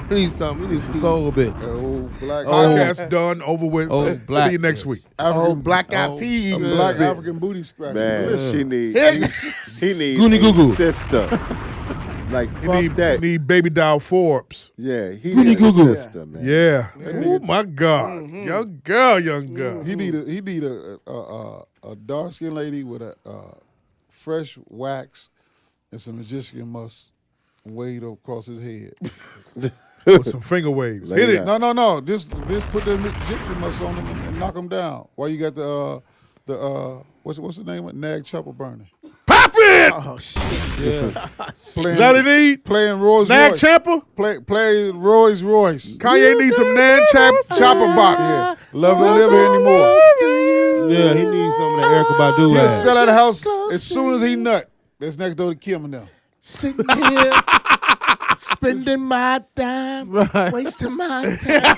He need something. He need some soul, bitch. Old black Podcast done, over with. Oh, black See you next week. Oh, black eyed Oh, peas. a black African booty scratcher. Man, she need he need Goony goo goo. a sister. Like He fuck need, that. need baby doll Forbes. Yeah, he Goony need a goo goo. sister, man. Yeah. Oh my God. Young girl. He need a dark skinned lady with a fresh wax and some Egyptian musk waved across his head. With some finger waves. Lay Hit it it. out. No. Just put the Egyptian musk on him and knock him down. While you got the what's the name of it? Nag Chopper burning. Pop it! Oh shit. Playing, Is that what he need? Playing Rolls Nag Royce. Champer? Play Rolls Royce. Kanye needs some Nag Chopper box. Yeah. Love don't live here anymore. Yeah, he needs some of that Erica Badu He'll ass. sell out the house as soon as he nut. That's next door to Kim and them. Sitting here, spending my time, wasting my time.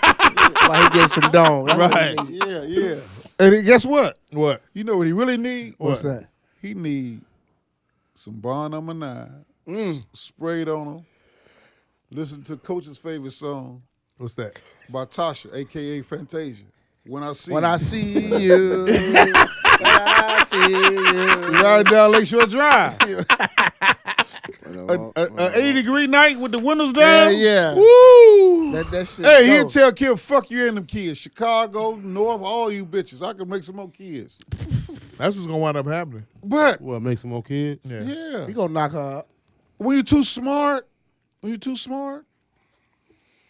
While he gets some dome. That's what he need. Yeah. And guess what? What? You know what he really need? What's that? He need some Bond number 9 sprayed on him. Listen to Coach's favorite song What's that? by Tasha, a.k.a. Fantasia. When I see When you. I see you, when I see you. Ride down Lakeshore Drive. Well, A 80-degree night with the windows Yeah, down. yeah. Woo! That shit. Hey, he'll go. tell Kim, fuck you and them kids. Chicago, North, all you bitches. I can make some more kids. That's what's gonna wind up happening. But, What, make some more kids? yeah. He gonna knock her up. When you're too smart,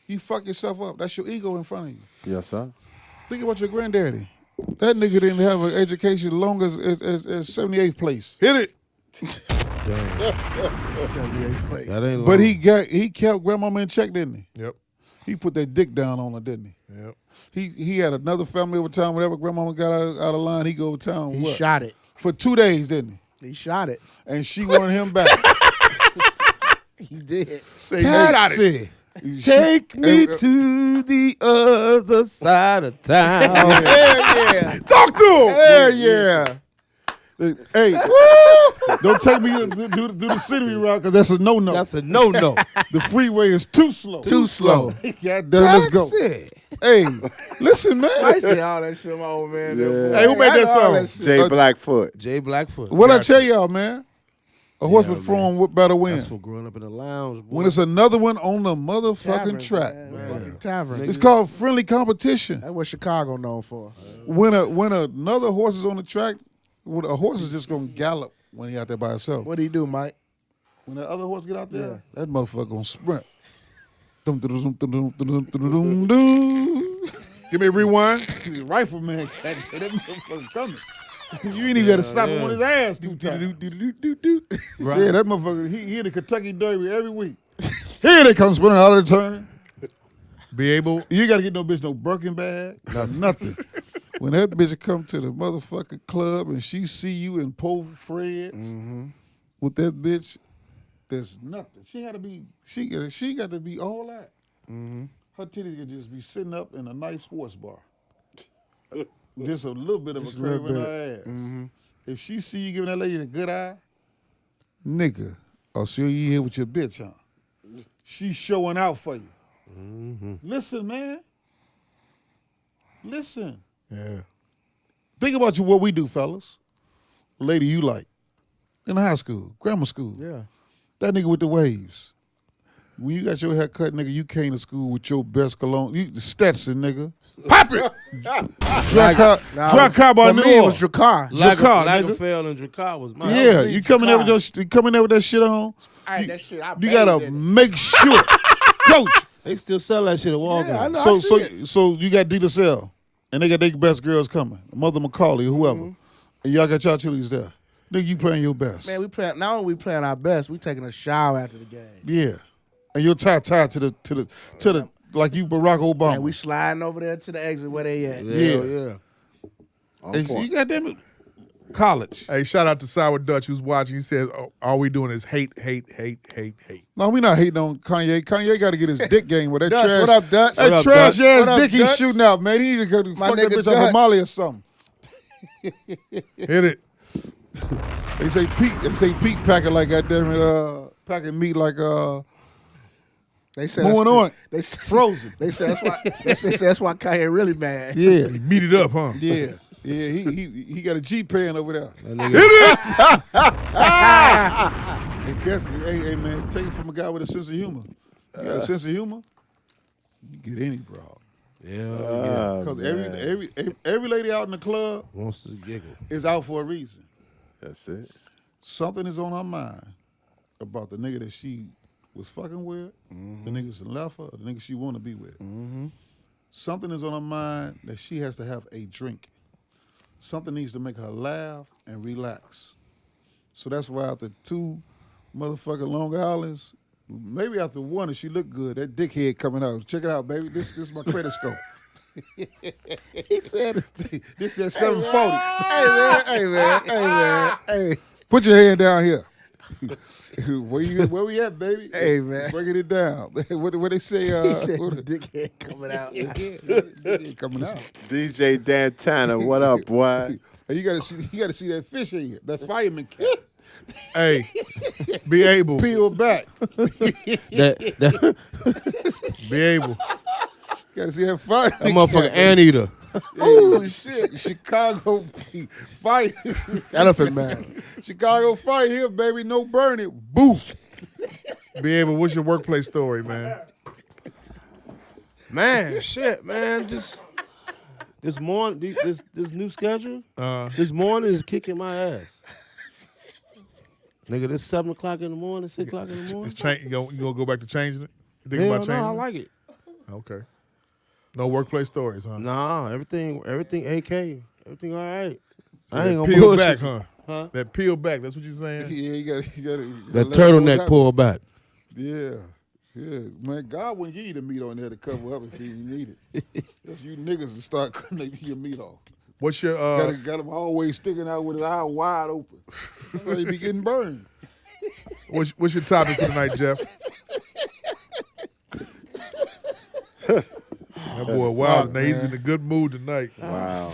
you fuck yourself up. That's your ego in front of you. yes, sir. Think about your granddaddy. That nigga didn't have an education long as 78th place. Hit it. 78th place. That ain't long. But he kept grandmama in check, didn't he? Yep. He put that dick down on her, didn't he? Yep. He had another family over time. Whenever grandmama got out of line, he go over town. He what? shot it. For 2 days, didn't He shot it. he? And she wanted him back. He did. Taxi, She- take me and- to the other side of town. Hell yeah. Talk to him. Hell yeah. Hey, don't take me to do the city route because that's a no-no. That's a no-no. The freeway is too slow. Too slow. God damn, let's go. Hey, listen, man. I see all that shit, my old man. Yeah. Hey, who made that song? Jay Blackfoot. Jay Blackfoot. What I tell y'all, man? A horse perform with better win. That's for growing up in the lounge. Boy. When it's another one on the motherfucking track. Fucking tavern. It's called friendly competition. That's what Chicago known for. When another horse is on the track, a horse is just gonna gallop when he out there by himself. What do you do, Mike? When that other horse get out there, Yeah. that motherfucker gonna sprint. Dum, dum, dum, dum, dum, dum, dum, dum, dum. Give me a rewind. Rifleman, that motherfucker coming. You ain't even got to stop him on his ass. Right. Yeah, that motherfucker, he in the Kentucky Derby every week. Here they come spinning out of the turn. Be able. You got to get no bitch no Birkin bag, nothing. When that bitch come to the motherfucking club and she see you in Poe Fred's with that bitch, there's nothing. She got to be all that. Her titties can just be sitting up in a nice sports bar. Just a little bit of a curve in her ass. If she see you giving that lady a good eye, nigga, I'll see you here with your bitch, huh? She's showing out for you. Listen, man. Listen. Yeah. Think about what we do, fellas. Lady you like. In high school, grammar school. Yeah. That nigga with the waves. When you got your hair cut, nigga, you came to school with your best cologne. You the Stetson, nigga. Pop it! Dry car by New For me, it was Orleans. Dracar. Lagerfeld and Dracar was mine. Yeah, you coming there with that shit on. That shit, I You gotta make sure, coach. They still sell that shit at Walgreens. Yeah, I know. So you got D to sell, and they got their best girls coming, Mother McCauley, whoever, and y'all got y'all chilies there. Nigga, you playing your best. Man, not only we playing our best, we taking a shower after the game. Yeah, and you're tied to the like you Barack Obama. And we sliding over there to the exit where they at. Yeah. And you got them college. Hey, shout out to Sour Dutch who's watching. He says, all we doing is hate. No, we not hating on Kanye. Kanye got to get his dick game with that Dutch, trash. what up, Dutch? That What up, trash Dutch? ass What up, dick he's Dutch? shooting out, man. He need to go fuck that nigga bitch Dutch. up in Molly or something. Hit it. They say Pete packing like goddamn packing meat like They say moving on. They say, Frozen. They say that's why. They say that's why Kanye really mad. Yeah. Meet it up, huh? Yeah. Yeah, he got a G pan over there. Hey man, take it from a guy with a sense of humor. You got a sense of humor, you get any broad. Yeah. Because every lady out in the club Wants to giggle. is out for a reason. That's it. Something is on her mind about the nigga that she was fucking with, the niggas that left her, or the nigga she want to be with. Something is on her mind that she has to have a drink. Something needs to make her laugh and relax. So that's why after 2 motherfucking Long Islands, maybe after 1 if she look good, that dickhead coming out. Check it out, baby. This is my credit score. He said, This is 740. Hey man. Hey. Put your hand down here. Where we at, baby? Hey, man. Breaking it down. What they say? He said the dickhead coming out. Dickhead coming out. DJ Dan Tanner, what up, boy? Hey, you gotta see that fish in here, that fireman cap. Hey, be able. Peel back. Be able. Gotta see that fireman That motherfucker cap. anteater. Oh shit! Chicago fire. Elephant man. Chicago fire here, baby. No burning. Boo. Be able. What's your workplace story, man? Man, shit, man. Just this morning, this new schedule. This morning is kicking my ass. Nigga, this 7 o'clock in the morning, 6 o'clock in the morning. You gonna go back to changing it? You think Hell about no, changing I it? like it. Okay. No workplace stories, huh? Nah, everything AK. Everything all right. I ain't gonna peel bullshit back, huh? That peel back. That's what you're saying? Yeah, you gotta That let turtleneck it pull back. Yeah. Yeah, man, God wouldn't give you the meat on there to cover up if you need it. That's you niggas to start cutting your meat off. What's your Got him always sticking out with his eye wide open. So he be getting burned. what's your topic for tonight, Jeff? That boy wild. Now he's in a good mood tonight. Wow.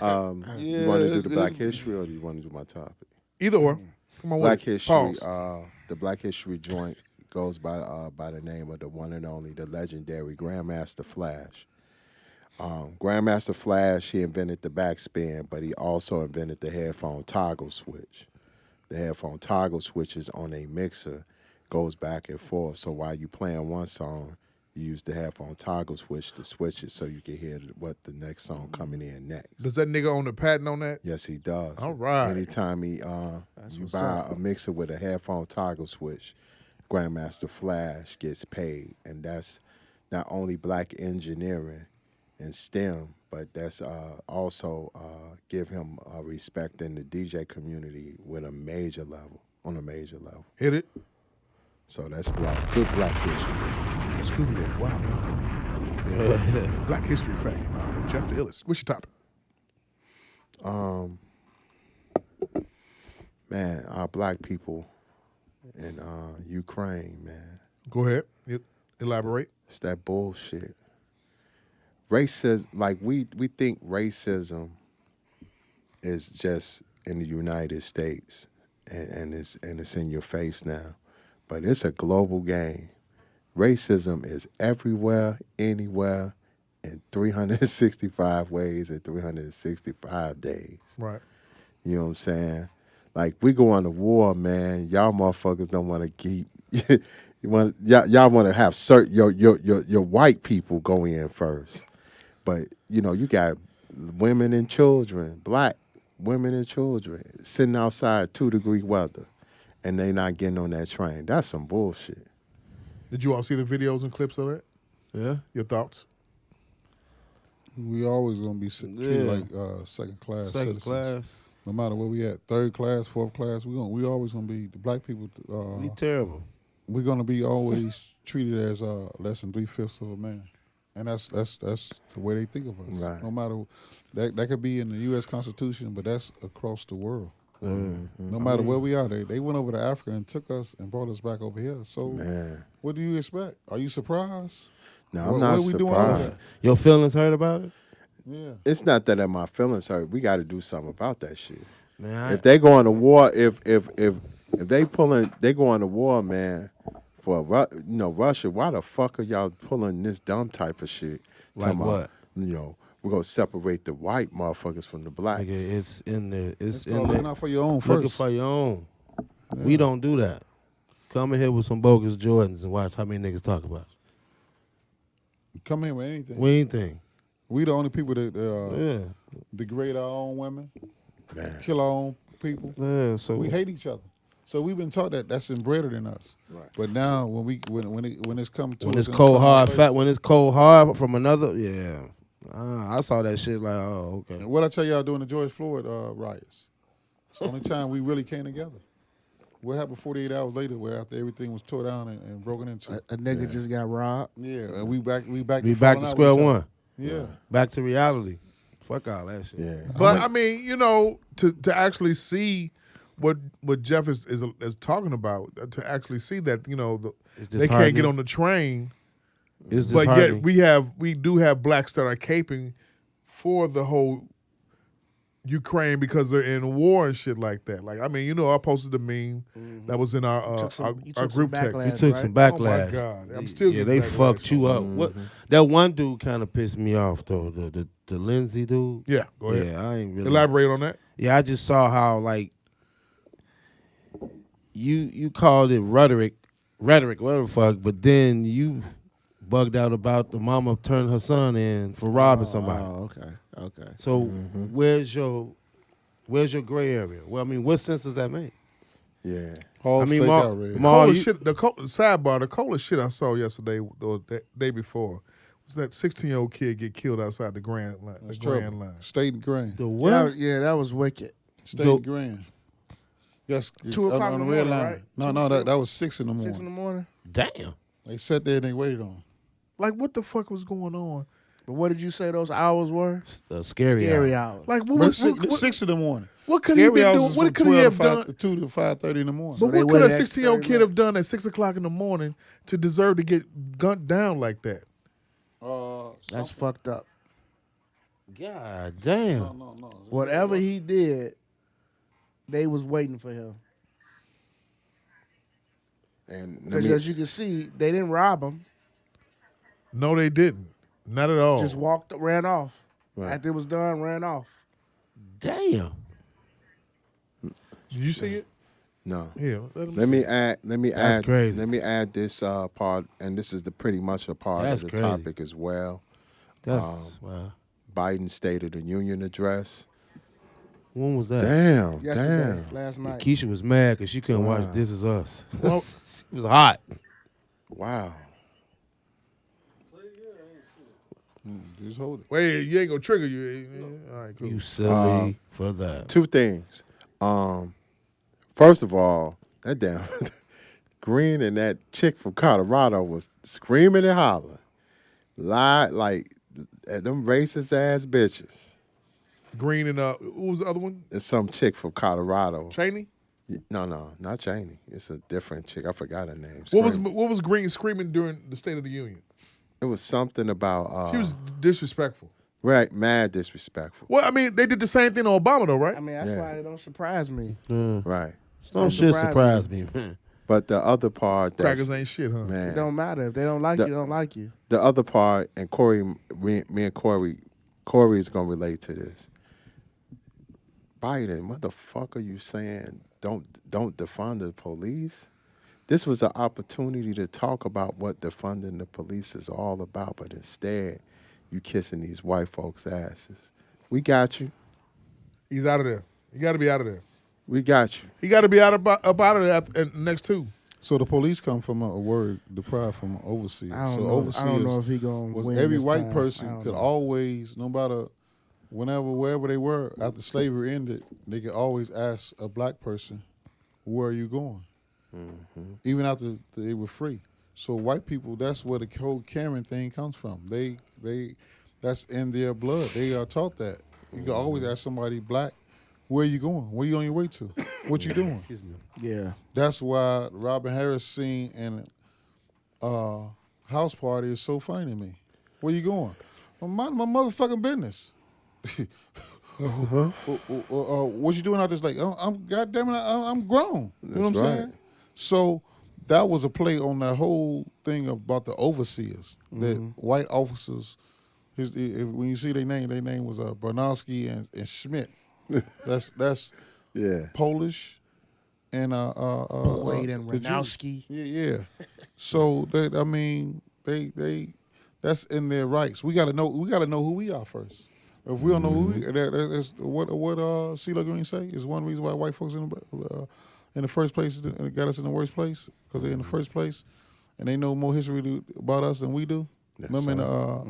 You want to do the Black History or do you want to do my topic? Either or. Come on, Black with it. History. Pause. The Black History joint goes by the name of the one and only, the legendary Grandmaster Flash. Grandmaster Flash, he invented the backspin, but he also invented the headphone toggle switch. The headphone toggle switches on a mixer goes back and forth. So while you playing one song, you use the headphone toggle switch to switch it so you can hear what the next song coming in next. Does that nigga own the patent on that? Yes, he does. All right. Anytime you buy a mixer with a headphone toggle switch, Grandmaster Flash gets paid, and that's not only black engineering and STEM, but that's also give him respect in the DJ community with on a major level. Hit it. So that's good black history. Scooby Doo. Wow. Black history fact. Jeff the illest. What's your topic? Man, our black people in Ukraine, man. Go ahead. Elaborate. It's that bullshit. Racism, like we think racism is just in the United States, and it's in your face now, but it's a global game. Racism is everywhere, anywhere, in 365 ways and 365 days. Right. You know what I'm saying? Like, we go on to war, man. Y'all motherfuckers don't want to keep. y'all want to have certain your white people go in first, but you got women and children, black women and children sitting outside 2-degree weather, and they not getting on that train. That's some bullshit. Did you all see the videos and clips of that? Yeah. Your thoughts? We always gonna be treated like second class citizens. No matter where we at, third class, fourth class, we always gonna be the black people. We terrible. We're gonna be always treated as less than 3/5 of a man, and that's the way they think of us. Right. No matter that could be in the U.S. Constitution, but that's across the world. Mm-hmm. No matter where we are, they went over to Africa and took us and brought us back over here. So, Man. What do you expect? Are you surprised? No, I'm not surprised. Your feelings hurt about it? Yeah. It's not that my feelings hurt. We got to do something about that shit. Man, if they go on to war, if they go on to war, man, for Russia, why the fuck are y'all pulling this dumb type of shit? Like what? We're gonna separate the white motherfuckers from the black. Nigga, it's in there. It's in looking there. out for your own Looking first. for your own. Yeah. We don't do that. Come in here with some bogus Jordans and watch how many niggas talk about it. Come in with anything. We ain't think. We the only people that degrade our own women, kill our own people. Yeah, so we hate each other. So we've been taught that that's inbred in us. Right. When it's come to when us it's in cold hard, place- when it's cold hard from another, yeah. I saw that shit like, oh, okay. What I tell y'all doing the George Floyd riots? It's the only time we really came together. What happened 48 hours later, where after everything was tore down and broken into? A nigga just got robbed. Yeah, and we back We to back falling to out square with each one. other. Yeah. Back to reality. Fuck all that shit. Yeah. But I mean, to actually see what Jeff is talking about, to actually see that they can't get on the train, It's but disheartening. yet we do have blacks that are caping for the whole Ukraine because they're in war and shit like that. Like, I mean, I posted a meme that was in our group text. You took some backlash. Oh my God, I'm still yeah. getting They backlash fucked you on up. What? That one dude kind of pissed me off though. The Lindsay dude. Yeah, go ahead. Yeah, I ain't really Elaborate on that. Yeah, I just saw how like you called it rhetoric, whatever the fuck, but then you bugged out about the mama turning her son in for robbing somebody. Oh, okay. So where's your gray area? Well, I mean, what sense does that make? Yeah. All I mean, fake Ma- outrage. Ma- Sidebar, the coolest shit I saw yesterday or the day before was that 16-year-old kid get killed outside the Grand Line. That's The Grand trouble. Line. State and Grand. The what? That was wicked. State and Grand. Yes, 2 o'clock on in the the red morning, line. right? No, that was 6 in the morning. 6 in the morning. Damn. They sat there and they waited on. Like, what the fuck was going on? But what did you say those hours were? Scary hours. Like, But what 6 in the morning. What could he Scary been hours doing? is What from could he 12 have to 5 done? 2 to 5:30 in the morning. But they what could a waited 16-year-old 30 kid have done at 6 o'clock in the morning to deserve to get gunned down like that? That's fucked up. God damn. No. Whatever he did, they was waiting for him. And Because as you can see, they didn't rob him. No, they didn't. Not at all. Just ran off. Right. After it was done, ran off. Damn. Did you see it? No. Yeah. Let me add. crazy. Let me add this part, and this is pretty much a part That's of the crazy. topic as well. That's wow. Biden's State of the Union address. When was that? Yesterday, last night. Keisha was mad because she couldn't Wow. watch This Is Us. Well, it was hot. Wow. Just hold it. Wait, you ain't gonna trigger you. All right, cool. You silly for that. Two things. First of all, that damn Green and that chick from Colorado was screaming and hollering, lied like at them racist ass bitches. Green and what was the other one? It's some chick from Colorado. Cheney. No, not Cheney. It's a different chick. I forgot her name. What was Green screaming during the State of the Union? It was something about. She was disrespectful. Right, mad disrespectful. Well, I mean, they did the same thing to Obama, though, right? I mean, that's why it don't surprise me. Right. Some shit surprised me, man. But the other part, Crackers ain't shit, huh? Man, It don't matter. If they don't like you, they don't like you. the other part, and Corey, me and Corey is gonna relate to this. Biden, what the fuck are you saying? Don't defund the police. This was an opportunity to talk about what defunding the police is all about, but instead, you kissing these white folks' asses. We got you. He's out of there. You got to be out of there. We got you. He got to be up out of there after, next two. So the police come from a word deprived from overseers. I don't So know. overseers I don't know if he gonna was win every this white time. I person don't could know. always, no matter wherever they were after slavery ended, they could always ask a black person, "Where are you going?" Even after they were free. So white people, that's where the whole Karen thing comes from. They that's in their blood. They are taught that. You can always ask somebody black, "Where are you going? Where you on your way to? What you doing?" Excuse me. Yeah. That's why Robin Harris scene in House Party is so funny to me. Where you going? Well, mind my motherfucking business. What you doing out this? Like, I'm goddamn it, I'm grown. You know what I'm That's right. saying? So that was a play on that whole thing about the overseers, that white officers. When you see their name was Bernowski and Schmidt. That's Yeah. Polish and Boyd and the Jews. Ranowski. Yeah. So they that's in their rights. We gotta know who we are first. If we don't know who we that's what CeeLo Green say is one reason why white folks in the first place got us in the worst place, because they're in the first place and they know more history about us than we do. Yes, Remember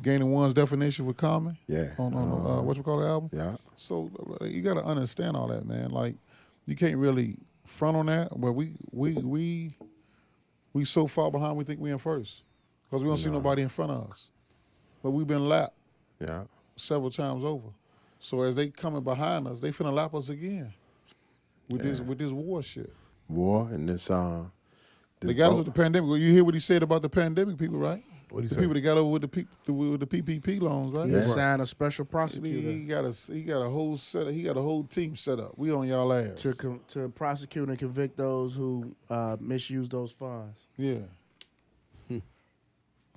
Gaining One's Definition with Common? Yeah. On what you call the album? Yeah. So you got to understand all that, man. Like, you can't really front on that. But we so far behind, we think we in first, because we don't see nobody in front of us. But we've been lapped several times over. So as they coming behind us, they finna lap us again with this war shit. War and this They got us with the pandemic. Well, you hear what he said about the pandemic people, right? What he The say? people that got over with the PPP loans, right? He signed a special prosecutor He got a whole team set up. We on y'all ass. to prosecute and convict those who misuse those funds. Yeah.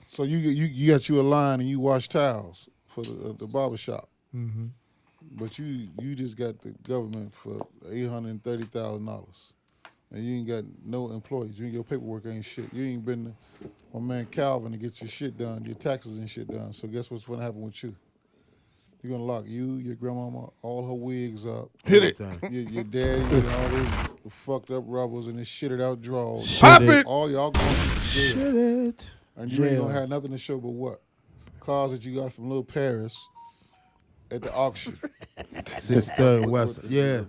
So you got you a line and you wash towels for the barber shop. Mm-hmm. But you just got the government for $830,000, and you ain't got no employees. Your paperwork ain't shit. You ain't been to my man Calvin to get your shit done, your taxes and shit done. So guess what's gonna happen with you? You're gonna lock you, your grandmama, all her wigs up. Hit it. Your daddy and all those fucked up rubbers and his shitted out drawers. Pop it. All y'all going to jail. Shit it. And you ain't gonna have nothing to show but what? Cars that you got from Little Paris at the auction. 63rd West. Yeah.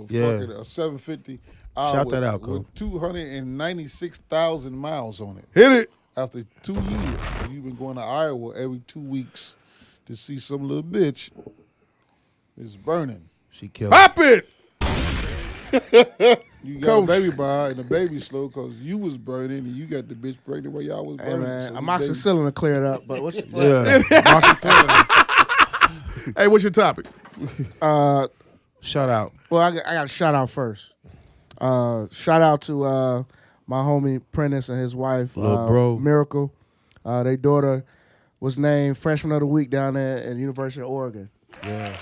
Yeah. Fucking a 750. Shout that out, Cole. with 296,000 miles on it. Hit it. After 2 years, you've been going to Iowa every 2 weeks to see some little bitch is burning. She killed. Pop it. You got Coach. a baby by her and the baby slow because you was burning and you got the bitch pregnant while y'all was Hey burning. man, So the amoxicillin to clear it up, but what? Yeah. Hey, what's your topic? Shout out. Well, I got a shout out first. Shout out to my homie Prentice and his wife, Lil' bro. Miracle. Their daughter was named Freshman of the Week down there at University of Oregon. Yeah.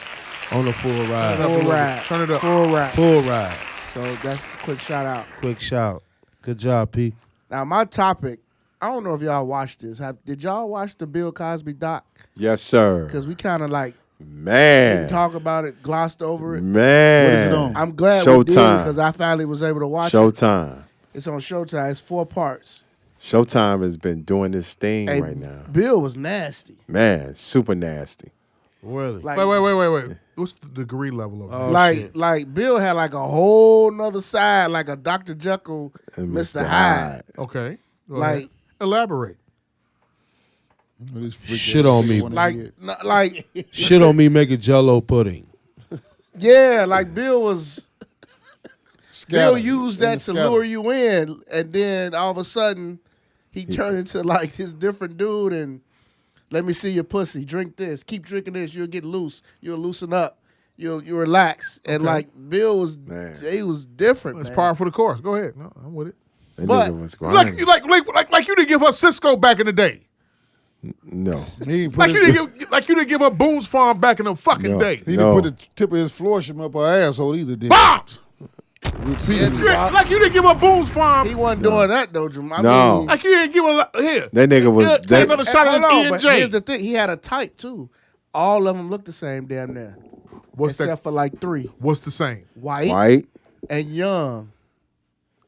On the full ride. Full ride. Turn it up. Full ride. Full ride. So that's a quick shout out. Quick shout. Good job, P. Now my topic, I don't know if y'all watched this. Did y'all watch the Bill Cosby doc? Yes, sir. Because we kind of like Man. didn't talk about it, glossed over it. Man. What is it on? I'm glad we did Showtime. because I finally was able to watch it. Showtime. It's on Showtime. It's 4 parts. Showtime has been doing this thing Hey, right now. Bill was nasty. Man, super nasty. Really? Like, Wait. What's the degree level of it? Oh, like, shit. like Bill had like a whole nother side, like a Dr. Jekyll, And Mr. Hyde. Okay. Go Like, ahead. Elaborate. This freak Shit ass on nigga me. wanna like, hear it. like, Shit on me making Jello pudding. yeah, like Bill was. Bill Scatter. used In that the to scatter. lure you in, and then all of a sudden, he turned into like this different dude. And let me see your pussy. Drink this. Keep drinking this. You'll get loose. You'll loosen up. You'll relax. And Okay. like Bill was, Man. he was different. It's man. par for the course. Go ahead. No, I'm with it. That But- nigga was grinding. Like you didn't give her Cisco back in the day. No. He ain't put Like you his, didn't give her Boone's Farm back in the fucking No. day. he No. didn't put the tip of his flourishing up her asshole either, did he? Bombs. Repeatedly. Like you didn't give her Boone's Farm. He wasn't doing that though, Jam. I No. mean, Like you didn't give her here. That nigga was. Take that- another shot at hold this on, E but and J. here's the thing: he had a type too. All of them looked the same, damn near, What's except that? for like 3: What's the same? white, White. and young.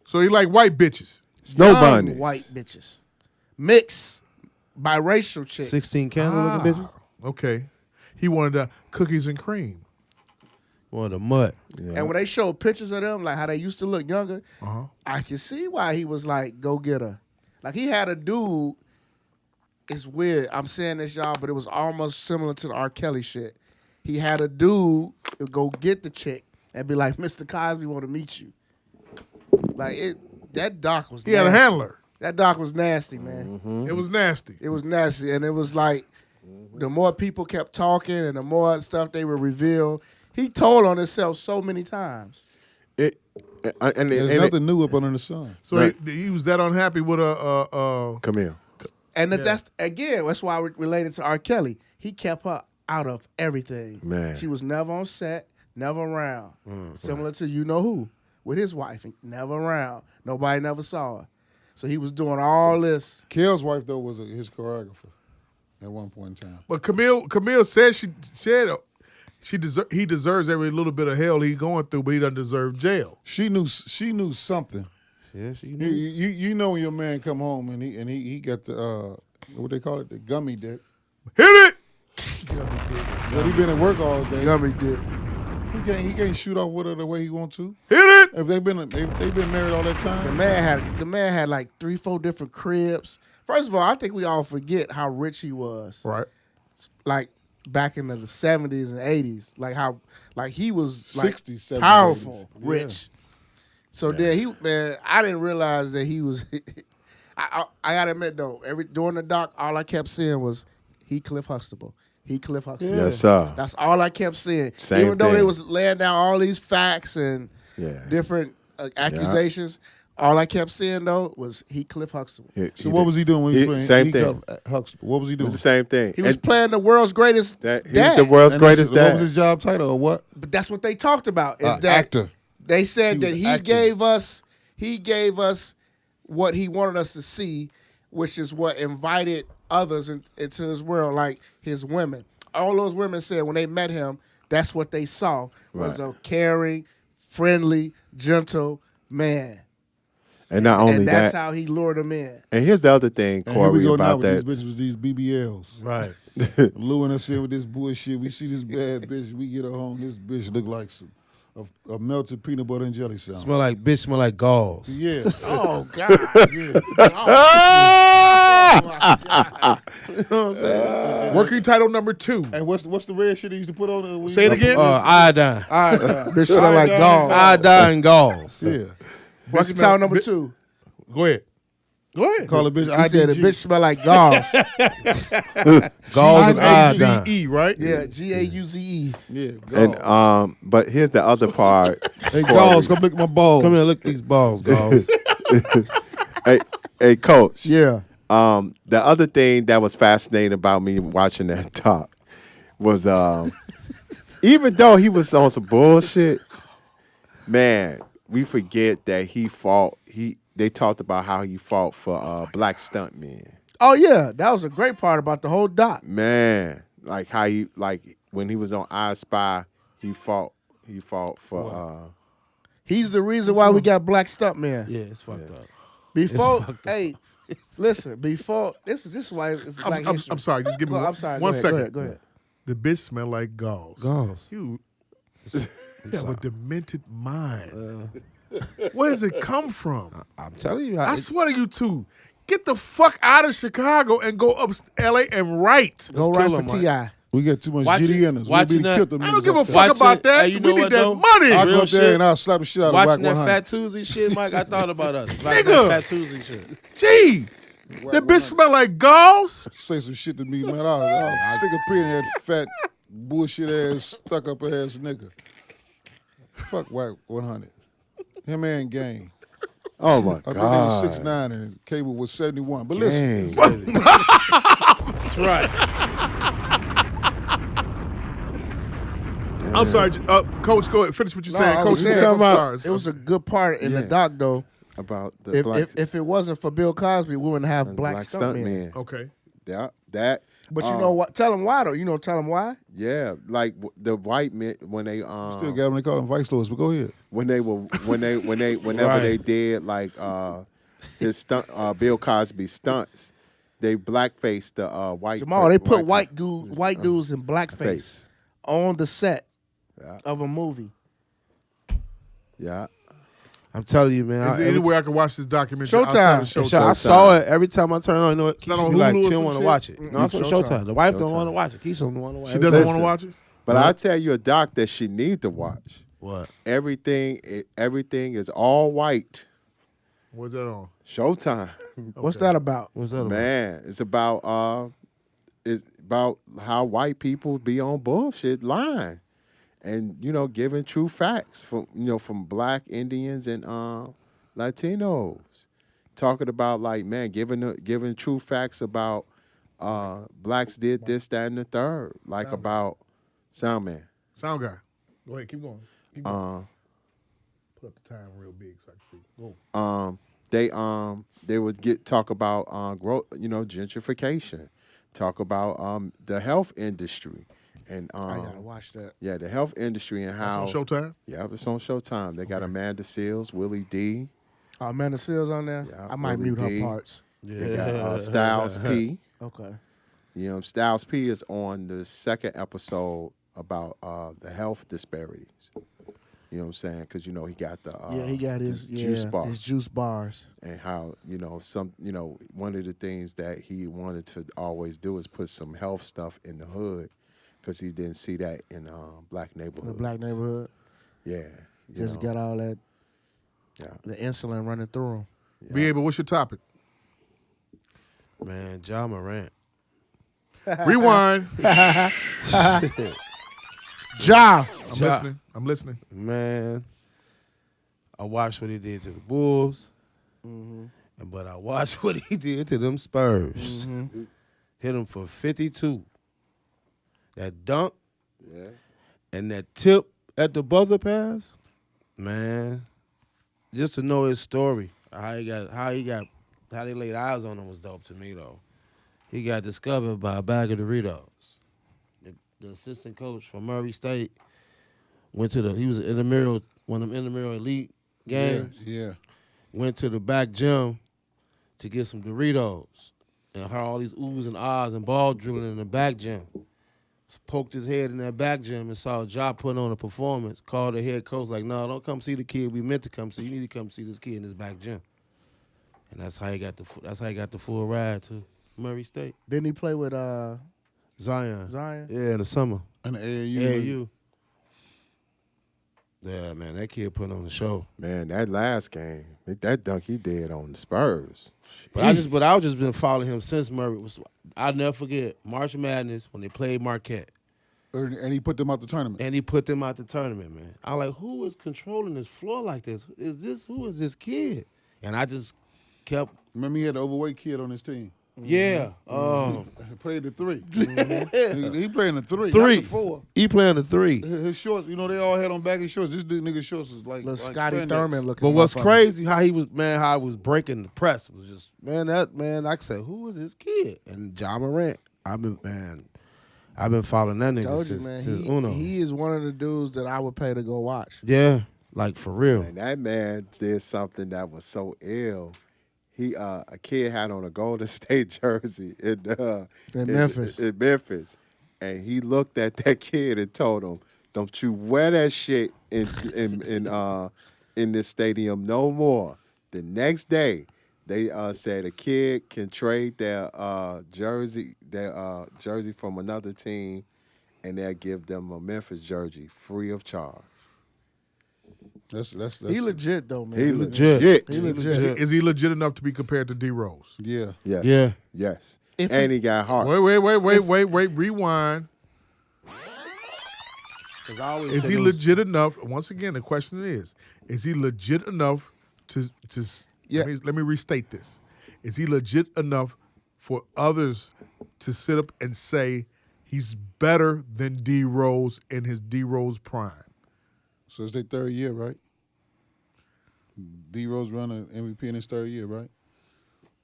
So he like white bitches. Snow Young bunnies. white bitches, mixed biracial chicks. 16 candle looking bitches. Okay. He wanted the cookies and cream. Wanted a mutt. Yeah. And when they showed pictures of them, like how they used to look younger, I can see why he was like, go get her. Like he had a dude, it's weird. I'm saying this, y'all, but it was almost similar to the R. Kelly shit. He had a dude to go get the chick and be like, Mr. Cosby want to meet you. Like that doc was He had a nasty. handler. That doc was nasty, man. It was nasty. It was nasty. And it was like, the more people kept talking and the more stuff they would reveal, he told on himself so many times. And There's and nothing new up under the sun. So Right. he was that unhappy with a Come here. And that's, again, that's why we related to R. Kelly. He kept her out of everything. Man. She was never on set, never around. Similar to You Know Who with his wife. Never around. Nobody never saw her. So he was doing all this. Kel's wife though was his choreographer at one point in time. But Camille said he deserves every little bit of hell he's going through, but he doesn't deserve jail. She knew something. Yeah, she You, knew. you know when your man come home and he got the what they call it, the gummy dick. Hit it! But he been at work all day. Gummy did. He can't shoot off with her the way he want to. Hit it! If they've been married all that The time. man had like 3-4 different cribs. First of all, I think we all forget how rich he was. Right. Like back in the 70s and 80s. Like how he was like 60s, 70s, powerful, 80s. rich. So then I didn't realize that he was I gotta admit though, during the doc, all I kept seeing was he Cliff Huxtable. He Cliff Huxtable. Yes, sir. That's all I kept seeing. Same Even though they thing. was laying down all these facts and Yeah. different accusations, all I kept seeing though was he Cliff Huxtable. So what was he doing when he was playing? Same he thing. Huxtable. What was he It doing? was the same thing. He was And playing the world's greatest that, he was dad. the world's And greatest What was dad. his job title or what? But that's what they talked about. Is that Actor. they said He that was he acting. gave us what he wanted us to see, which is what invited others into his world, like his women. All those women said when they met him, that's what they saw was Right. a caring, friendly, gentle man. And not only And that's that. how he lured them in. And here's the other thing, And here we Corey, go now about with that. these bitches with these BBLs. Right. Luring us in with this bullshit. We see this bad bitch. We get her home. This bitch look like a melted peanut butter and jelly sandwich. Smell like galls. Yeah. Oh God! Working title number 2. And what's the red shit he used to put on? When Say it again. Iodine. Bitch look like dog. Iodine galls. Yeah. Working smell- title number bit- 2. Go ahead. Go ahead. Call a bitch He said the IDG. bitch smell like gauze. Gauze and iodine. G-A-Z-E, right? Yeah, G-A-U-Z-E. Yeah, And gauze. but here's the other part. Hey, gauze, come lick my balls. Come here, look at these balls, Gauze. Hey, coach. Yeah. The other thing that was fascinating about me watching that talk was even though he was on some bullshit, man, we forget that he fought. They talked about how he fought for black stuntmen. Oh yeah, that was a great part about the whole doc. Man, like how when he was on I Spy, he fought for. He's the reason why we got black stuntmen. Yeah, it's fucked up. Before, hey, listen, before this is why it's black history. I'm sorry. Just give me I'm sorry. one Go second. ahead, go ahead. The bitch smell like gauze. Gauze. You have a demented mind. Where does it come from? I'm telling you. I swear to you two. Get the fuck out of Chicago and go up LA and write. Go right for T.I. We got too much GD in us. Watching that- Killed them I don't niggas give a up there. fuck about that. Hey, you know we need what, that though? money. I'll Real go up there shit. and I'll slap the shit out of Watching Whack that 100. Fat Tuesday shit, Mike, I thought about us. Like Nigga. that Fat Tuesday shit. Gee, the bitch smell like gauze. Say some shit to me, man. I'll stick a pin in that fat, bullshit ass, stuck up ass nigga. Fuck Whack 100. Him and Gang. Oh my I think he God! was 6'9" and Cable was 71. But listen, That's right. I'm sorry, Coach. Go ahead. Finish what you're saying, I Coach. was You saying said about- stars. It was a good part in the Yeah. doc though. About the black If it wasn't for Bill Cosby, we wouldn't have black stuntmen. stuntmen. Okay. That. But you know what? Tell them why though. Tell them why. Yeah, like the white men when they still got them. They call them vice lords. But go ahead. whenever they did like his stunt Bill Cosby stunts, they blackfaced the white. Jamal, they put white people- dudes in blackface face. on the set Yeah. of a movie. Yeah. I'm telling you, man. Is there any way I can watch this documentary Showtime. outside of Showtime? I saw it every time I turn on. You know what? It's not Keisha on be like, Hulu or she some don't want to shit? watch it. No, it's on Showtime. Showtime. The wife don't Showtime. want to watch it. Keisha don't want to watch She it. doesn't want to Listen. watch it? But I tell you a doc that she need to watch. What? Everything is all white. What's that on? Showtime. What's that about? What's that about? Man, it's about how white people be on bullshit lying. And giving true facts from black Indians and Latinos, talking about giving true facts about blacks did this, that, and the third, like about Sound Man. Sound guy. Go ahead. Keep going. Keep going. Put up the time real big so I can see. Go. They would talk about gentrification, talk about the health industry. And I gotta watch that. yeah, the health industry and how That's on Showtime? Yeah, it's on Showtime. They got Amanda Seales, Willie D. Oh, Amanda Seales on there. Yeah, I might Willie mute her D. parts. They got Styles P. Okay. Styles P is on the second episode about the health disparities. You know what I'm saying? Because he got the He got his juice bar. his juice bars. And how one of the things that he wanted to always do is put some health stuff in the hood, because he didn't see that in black neighborhoods. The black neighborhood. Yeah. Just got all that. Yeah. The insulin running through them. Yeah. Be able. What's your topic? Man, Ja Morant. Rewind. Ja. I'm listening. Man, I watched what he did to the Bulls, but I watched what he did to them Spurs. Hit him for 52. That dunk, and that tip at the buzzer pass, man. Just to know his story, how they laid eyes on him was dope to me though. He got discovered by a bag of Doritos. The assistant coach from Murray State he was in one of them intramural elite games. Yeah. Went to the back gym to get some Doritos and heard all these oohs and ahs and ball dribbling in the back gym. Poked his head in that back gym and saw Ja putting on a performance. Called the head coach like, "No, don't come see the kid we meant to come see. You need to come see this kid in this back gym." And that's how he got the full ride to Murray State. Didn't he play with Zion. Zion? Yeah, in the summer. And the AAU. AAU. Yeah, man, that kid put on the show. Man, that last game, that dunk he did on the Spurs. But I just been following him since Murray was. I'll never forget March Madness when they played Marquette. And he put them out the tournament. Man. I'm like, who is controlling this floor like this? Who is this kid? And I just kept. Remember, he had the overweight kid on his team. Yeah. He played the 3. He playing the 3. Three. Not the 4. He playing the 3. His shorts, they all had on baggy shorts. This dude nigga shorts was like Scotty spandex. Thurman looking. But what's crazy, how he was breaking the press was just, man, I said, who is this kid? And Ja Morant. I've been following that nigga since Uno. He is one of the dudes that I would pay to go watch. Yeah, like for real. And that man did something that was so ill. He a kid had on a Golden State jersey in Memphis. In Memphis, and he looked at that kid and told him, "Don't you wear that shit in this stadium no more." The next day, they said a kid can trade their jersey from another team, and they'll give them a Memphis jersey free of charge. That's he legit though, man. He legit. He legit. Is he legit enough to be compared to D Rose? Yeah. Yes. Yeah. Yes. And he got heart. Wait. Rewind. Is he legit enough? Once again, the question is he legit enough to Yeah. let me restate this. Is he legit enough for others to sit up and say he's better than D Rose in his D Rose prime? So it's their 3rd year, right? D Rose running MVP in his 3rd year, right?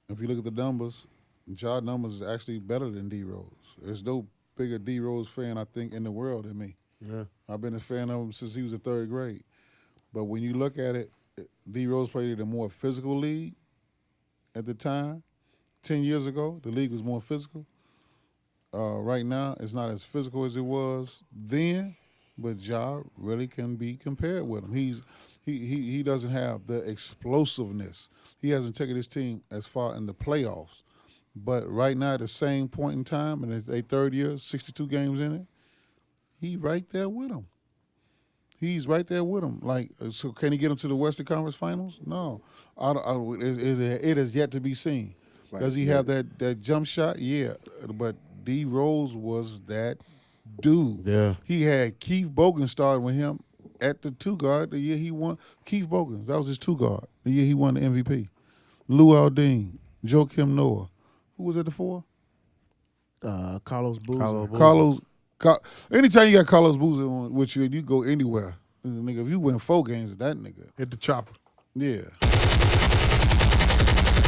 If you look at the numbers, Ja numbers is actually better than D Rose. There's no bigger D Rose fan, I think, in the world than me. Yeah. I've been a fan of him since he was in 3rd grade. But when you look at it, D Rose played in a more physical league at the time. 10 years ago, the league was more physical. Right now, it's not as physical as it was then. But Ja really can be compared with him. He doesn't have the explosiveness. He hasn't taken his team as far in the playoffs. But right now, at the same point in time, in his 3rd year, 62 games in it, he right there with him. He's right there with him. Like, so can he get him to the Western Conference Finals? No. It is yet to be seen. Right. Does he have that jump shot? Yeah. But D Rose was that dude. Yeah. He had Keith Bogan starting with him at the 2 guard the year he won. Keith Bogan, that was his 2 guard the year he won the MVP. Lou Aldine, Joakim Noah. Who was at the 4? Carlos Boozer. Anytime you got Carlos Boozer on with you, you go anywhere. Nigga, if you win 4 games with that nigga. Hit the chopper. Yeah.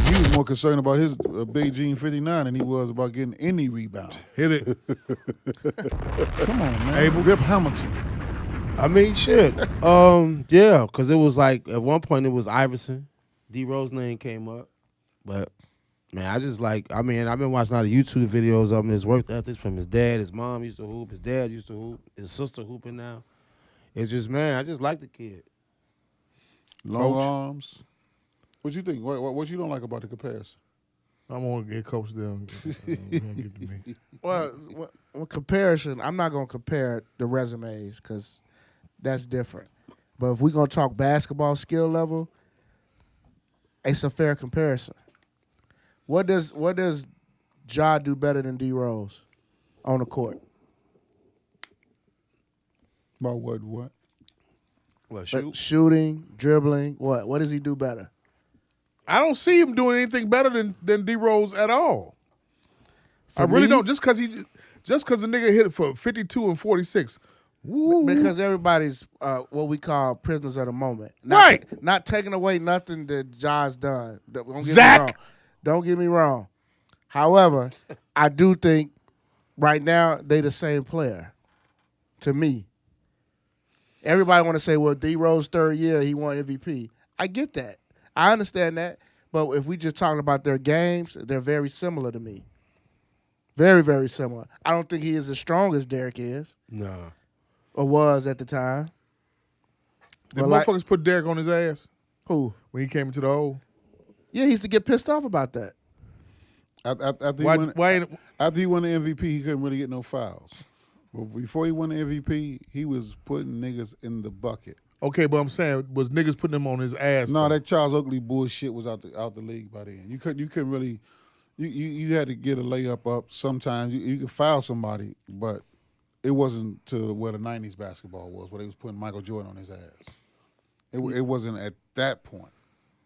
He was more concerned about his Beijing 59 than he was about getting any rebound. Hit it. Come on, man. Rip Hamilton. I mean, shit. Yeah, because it was like, at one point it was Iverson. D Rose name came up. But, man, I've been watching a lot of YouTube videos of him, his work ethics from his dad. His mom used to hoop. His dad used to hoop. His sister hooping now. It's just, man, I just like the kid. Long arms. What you think? What you don't like about the comparison? I'm gonna get Coach down. Get to me. Well, comparison, I'm not gonna compare the resumes because that's different. But if we're gonna talk basketball skill level, it's a fair comparison. What does Ja do better than D Rose on the court? About what? What, shooting, dribbling. What does he do better? I don't see him doing anything better than D Rose at all. I really don't. Just because the nigga hit it for 52 and 46. Woo. Because everybody's what we call prisoners of the moment. Right. Not taking away nothing that Ja's done. Don't get me wrong. However, I do think right now they the same player. To me. Everybody want to say, well, D Rose 3rd year, he won MVP. I get that. I understand that. But if we just talking about their games, they're very similar to me. Very, very similar. I don't think he is as strong as Derek is. No. Or was at the time. Did motherfuckers put Derek on his ass? Who? When he came into the hole? Yeah, he used to get pissed off about that. After he won the MVP, he couldn't really get no fouls. But before he won the MVP, he was putting niggas in the bucket Okay, but I'm saying, was niggas putting him on his ass? No, though? that Charles Oakley bullshit was out the league by then. You couldn't really, you had to get a layup up. Sometimes you could foul somebody, but it wasn't to where the '90s basketball was, where they was putting Michael Jordan on his ass. It wasn't at that point.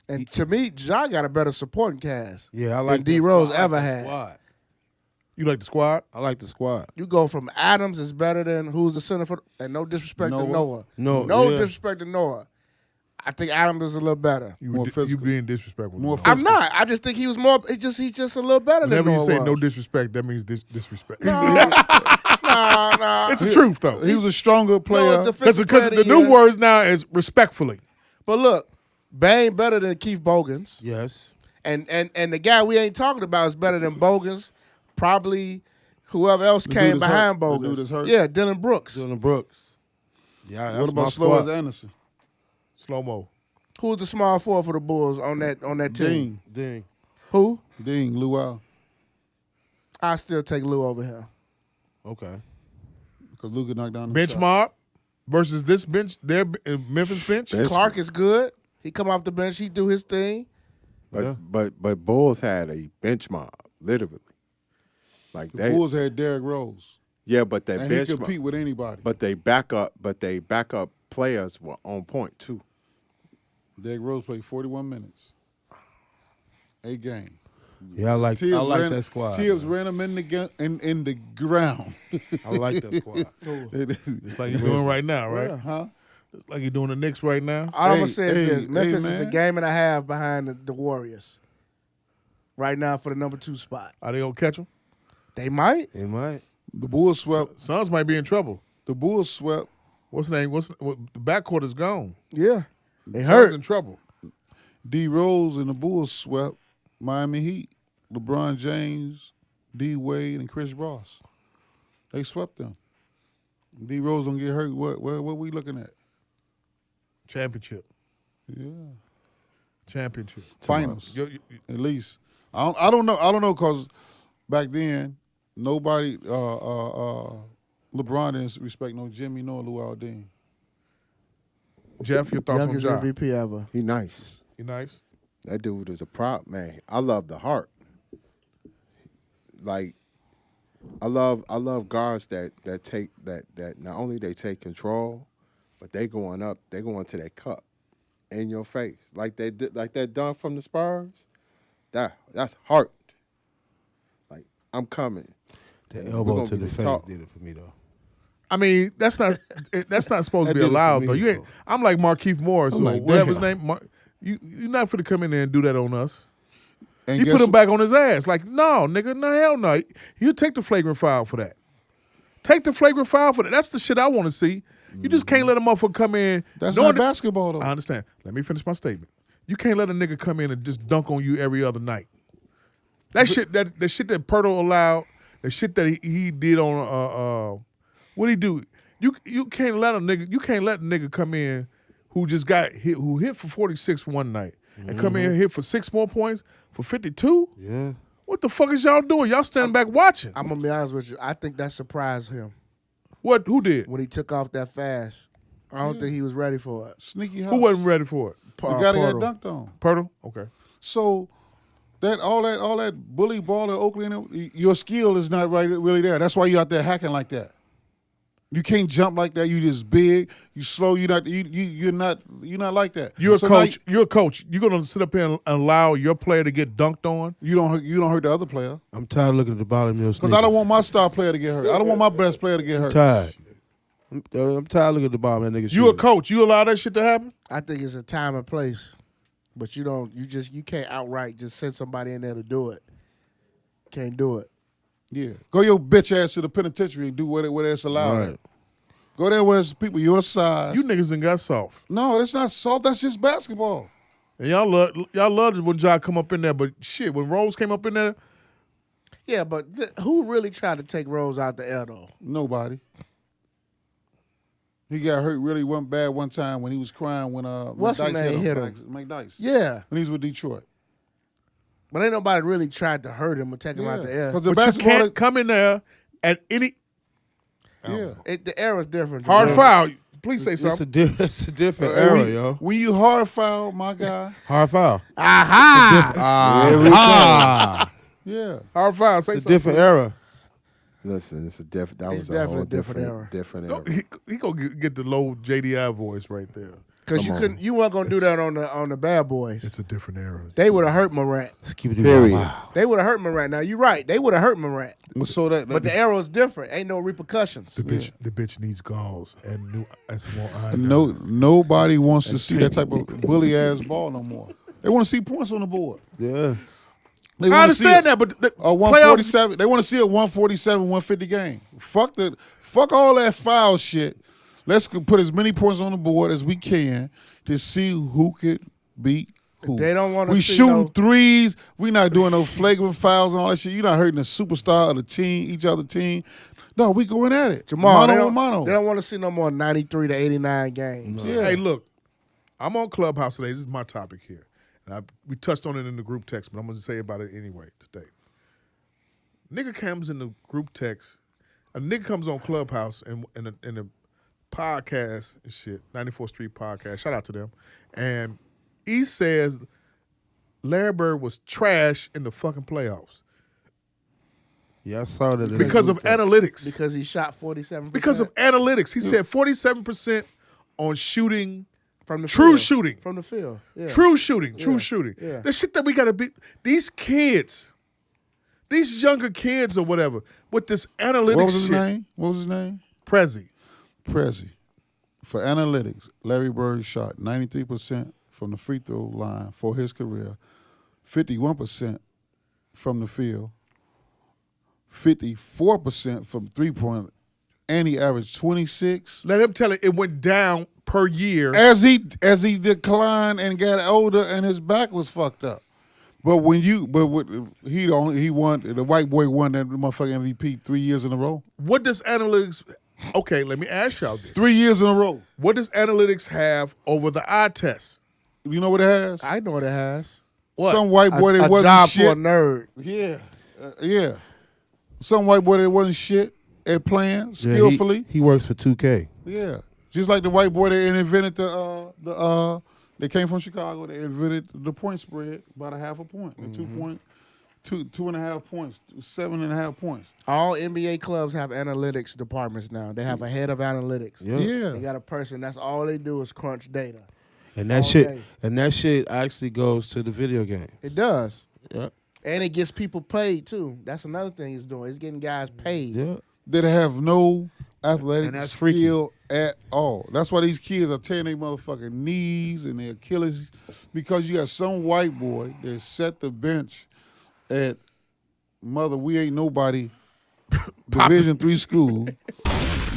And to me, Ja got a better supporting cast. Yeah, I like than D Rose ever the had. Squad. You like the squad? I like the squad. You go from Adams is better than who's the center for, and no disrespect to Noah. No disrespect to Noah. I think Adams is a little better. You being disrespectful. More I'm not. I just think he was more. He's just a little better Whenever than you Noah say was. no disrespect, that means disrespect. Nah. It's the truth though. He was a stronger player. Because the new words now is respectfully. But look, Bane better than Keith Bogans. Yes. And the guy we ain't talking about is better than Bogans. Probably whoever else came behind Bogans. The dude that's hurt. Yeah, Dylan Brooks. Yeah. What about Slow as Anderson? Slow-mo. Who's the small forward for the Bulls on that team? Ding. Who? Ding, Luau. I still take Lou over here. Okay. Because Luka knocked down the Bench shot. mob versus this bench, their Memphis bench. Clark is good. He come off the bench. He do his thing. But Bulls had a bench mob, literally. Like The Bulls had Derrick Rose. Yeah, but that And bench he compete with anybody. But they backup players were on point too. Derrick Rose played 41 minutes. A game. Yeah, I like that squad. Tibbs ran him in the ground. I like that squad. It's like you're doing right now, right? Yeah, huh? It's like you're doing the Knicks right now. All I'm going to say is this. Memphis is a man. game and a half behind the Warriors. Right now for the number 2 spot. Are they going to catch them? They might. The Bulls swept. Suns might be in trouble. The Bulls swept. What's the name? The backcourt is gone. Yeah. They Suns hurt. in trouble. D Rose and the Bulls swept Miami Heat. LeBron James, D Wade, and Chris Ross. They swept them. D Rose don't get hurt. What we looking at? Championship. Yeah. Championship. Finals. At least. I don't know because back then nobody LeBron didn't respect no Jimmy nor Luau Dean. Jeff, your thoughts Youngest on Ja? MVP ever. He nice. He nice? That dude is a prop man. I love the heart. Like, I love guards that take that not only they take control, but they going to that cup in your face. Like they did, like that dunk from the Spurs. That's heart. Like, I'm coming. The elbow to the face did it for me though. I mean, that's not supposed to be That did it for allowed me, though. You ain't. though. I'm like Markieff Morris, I'm or like, whatever his damn. name. You're not for to come in there and do that on us. And He guess put him who- back on his ass. Like, no, nigga, no, hell no. He'll take the flagrant foul for that. Take the flagrant foul for that. That's the shit I want to see. You just can't let a motherfucker come in. That's knowing not basketball though. I understand. Let me finish my statement. You can't let a nigga come in and just dunk on you every other night. That shit that Pirtle allowed, the shit that he did on what he do? You can't let a nigga come in who just got hit, who hit for 46 one night and come in and hit for 6 more points for 52? Yeah. What the fuck is y'all doing? Y'all standing back watching. I'm gonna be honest with you. I think that surprised him What? Who did? when he took off that fast. I don't think he was ready for it. Sneaky house. Who wasn't ready for it? The guy that got Portal. dunked on. Pirtle? Okay. So all that bully ball in Oakland, your skill is not really there. That's why you out there hacking like that. You can't jump like that. You just big. You slow. You're not like that. You're a So coach. now You're a coach. You're gonna sit up here and allow your player to get dunked on? You don't hurt the other player. I'm tired of looking at the bottom of your sneakers. Because I don't want my star player to get hurt. I don't want my best player to get hurt. tired. I'm tired of looking at the bottom of that nigga. You a coach. You allow that shit to happen? I think it's a time and place, but you can't outright just send somebody in there to do it. Can't do it. Yeah. Go your bitch ass to the penitentiary and do where it's allowed. Right. At. Go there where it's people your size. You niggas done got soft. No, that's not soft. That's just basketball. And y'all loved it when Ja come up in there, but shit, when Rose came up in there, Yeah, but who really tried to take Rose out the air though? Nobody. He got hurt really one bad one time when he was crying when What's his McDyess name hit him? McDyess. Yeah, When he was with Detroit. but ain't nobody really tried to hurt him or take him out the air. Because the but you basketball can't come in there at any yeah. The air was different. hard Jamal. foul. Please say something. It's a different era, yo. When you hard foul, my guy. Hard foul. Aha! Yeah. Hard foul. Say It's a something. different era. Listen, it's a different. That It's was a whole definitely a different different No, era. he gonna get the low JDI voice right there. Because you weren't gonna do that on the Bad Boys. It's a different era. They would have hurt Morant. Let's keep it Period. wow. They would have hurt Morant. Now you're right. They would have hurt Morant. So that, But the era is different. Ain't no repercussions. The bitch needs gauze and new S1I. nobody wants to see that type of bully ass ball no more. They want to see points on the board. Yeah. They I wanna understand see that, but the a 147. They want to see a 147, 150 game. Fuck all that foul shit. Let's put as many points on the board as we can to see who could beat who. They don't want to We see shooting no- threes. We not doing no flagrant fouls and all that shit. You're not hurting the superstar of the team, each other team. No, we going at it. Jamal, Mano a mano. they don't want to see no more 93 to 89 games. Yeah. Hey, look, I'm on Clubhouse today. This is my topic here. And we touched on it in the group text, but I'm going to say about it anyway today. Nigga comes in the group text. A nigga comes on Clubhouse and in the podcast and shit, 94th Street podcast. Shout out to them. And he says Larry Bird was trash in the fucking playoffs. Yeah, I saw that. Because of analytics. Because he shot 47%. Because of analytics. He said 47% on shooting. From the True field. shooting. From the field. Yeah. True shooting. Yeah. True shooting. Yeah. The shit that we got to be. These kids, these younger kids or whatever, with this analytics What was his shit. name? What was his name? Prezi. For analytics, Larry Bird shot 93% from the free throw line for his career, 51% from the field, 54% from three-point, and he averaged 26. Let him tell it went down per year. As he declined and got older and his back was fucked up. But he won, the white boy won that motherfucking MVP 3 years in a row. What does analytics, okay, let me ask y'all this. 3 years in a row. What does analytics have over the eye test? You know what it has? I know what it has. What? Some white boy that a wasn't job shit. for a nerd. Yeah. Yeah. Some white boy that wasn't shit at playing skillfully. He works for 2K. Yeah. Just like the white boy that invented they came from Chicago, they invented the point spread about a half a point. The 2.5 points, 7.5 points. All NBA clubs have analytics departments now. They have a head of analytics. Yeah. They got a person. That's all they do is crunch data. And that All shit day. and that shit actually goes to the video game. It does. Yeah. And it gets people paid too. That's another thing he's doing. He's getting guys paid. Yeah. That have no And athletic that's freaky. skill at all. That's why these kids are tearing their motherfucking knees and their Achilles because you got some white boy that set the bench at Mother We Ain't Nobody Division III school,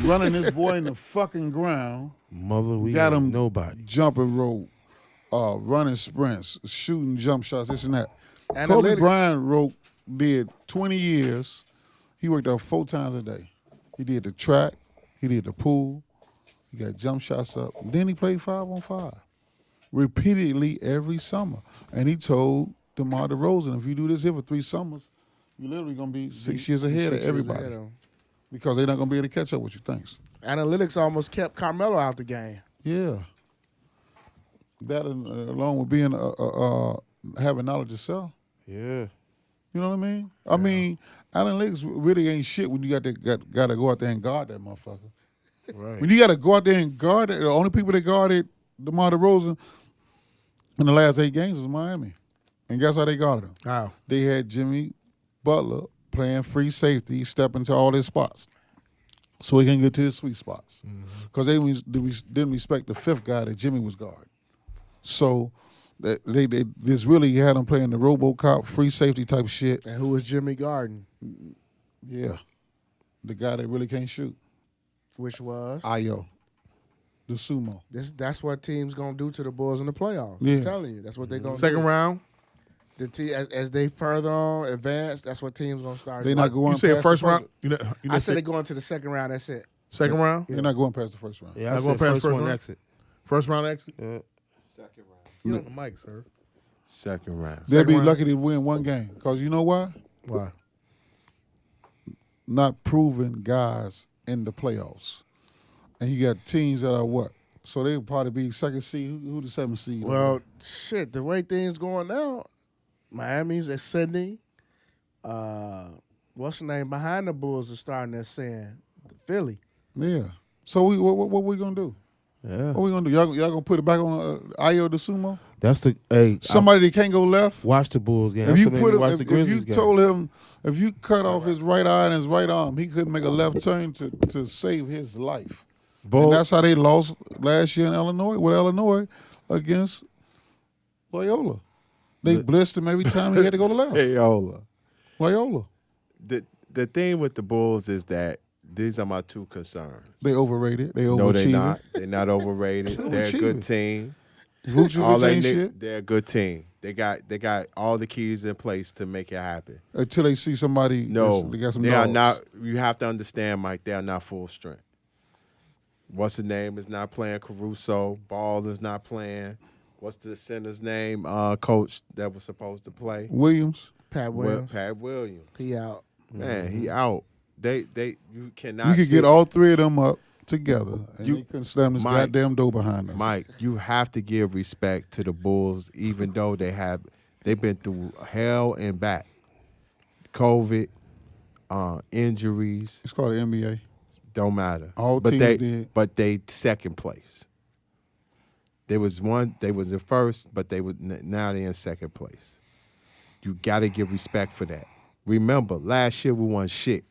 running this boy in the fucking ground, Mother, we got ain't him nobody. jumping rope, running sprints, shooting jump shots, this and that. Kobe Analytics. Bryant did 20 years. He worked out 4 times a day. He did the track. He did the pool. He got jump shots up. Then he played 5-on-5 repeatedly every summer. And he told DeMar DeRozan, if you do this here for 3 summers, you're literally going to be 6 years ahead of 6 years everybody ahead of 'em. because they're not going to be able to catch up with you. Thanks. Analytics almost kept Carmelo out the game. Yeah. That along with being having knowledge yourself. Yeah. You know what I mean? I mean, analytics really ain't shit when you got to go out there and guard that motherfucker. Right. When you got to go out there and guard it, the only people that guarded DeMar DeRozan in the last 8 games was Miami. And guess how they guarded him? How? They had Jimmy Butler playing free safety, step into all his spots so he can get to his sweet spots. Because they didn't respect the 5th guy that Jimmy was guarding. So they just really had him playing the RoboCop free safety type shit. And who was Jimmy Garden? Yeah. The guy that really can't shoot. Which was? Ayo. The sumo. That's what teams going to do to the Bulls in the playoffs. Yeah. I'm telling you. That's what they're going to do. Second round? As they further on, advance, that's what teams going to start They're doing. not going You said past first the round? I said they're going to the second round. That's it. Second round? They're not going past the first round. Yeah, Not I going said past first first one round? exit. First round exit? Yeah. Get on the mic, sir. Second round. They'll be round. lucky to win 1 game. Because you know why? Why? Not proven guys in the playoffs. And you got teams that are what? So they'll probably be second seed. Who the 7th seed? Well, shit, the way things going now, Miami's ascending. What's the name? Behind the Bulls is starting to ascend. Philly. Yeah. So what we gonna do? Yeah. What we gonna do? Y'all gonna put it back on Ayo the Sumo? That's the somebody that can't go left. Watch the Bulls game. If you put him, if you told him, if you cut off his right eye and his right arm, he couldn't make a left turn to save his life. And that's how they lost last year in Illinois against Loyola. They blitzed him every time he had to go to left. Loyola. The thing with the Bulls is that these are my two concerns. They overrated. They overachieving. No, they're not. They're not overrated. They're a good team. They're a good team. They got all the keys in place to make it happen. Until they see somebody. No, got some they are dogs. not. You have to understand, Mike. They are not full strength. What's his name is not playing. Caruso. Ball is not playing. What's the center's name? Coach that was supposed to play. Williams. Pat Williams. Pat Williams. He out. Man, he out. You cannot. You could get all three of them up together, and you couldn't slam this goddamn door behind us. Mike, you have to give respect to the Bulls, even though they've been through hell and back. COVID, injuries. It's called the NBA. Don't matter. All teams did. But they second place. They was in first, but now they're in second place. You got to give respect for that. Remember, last year we won shit.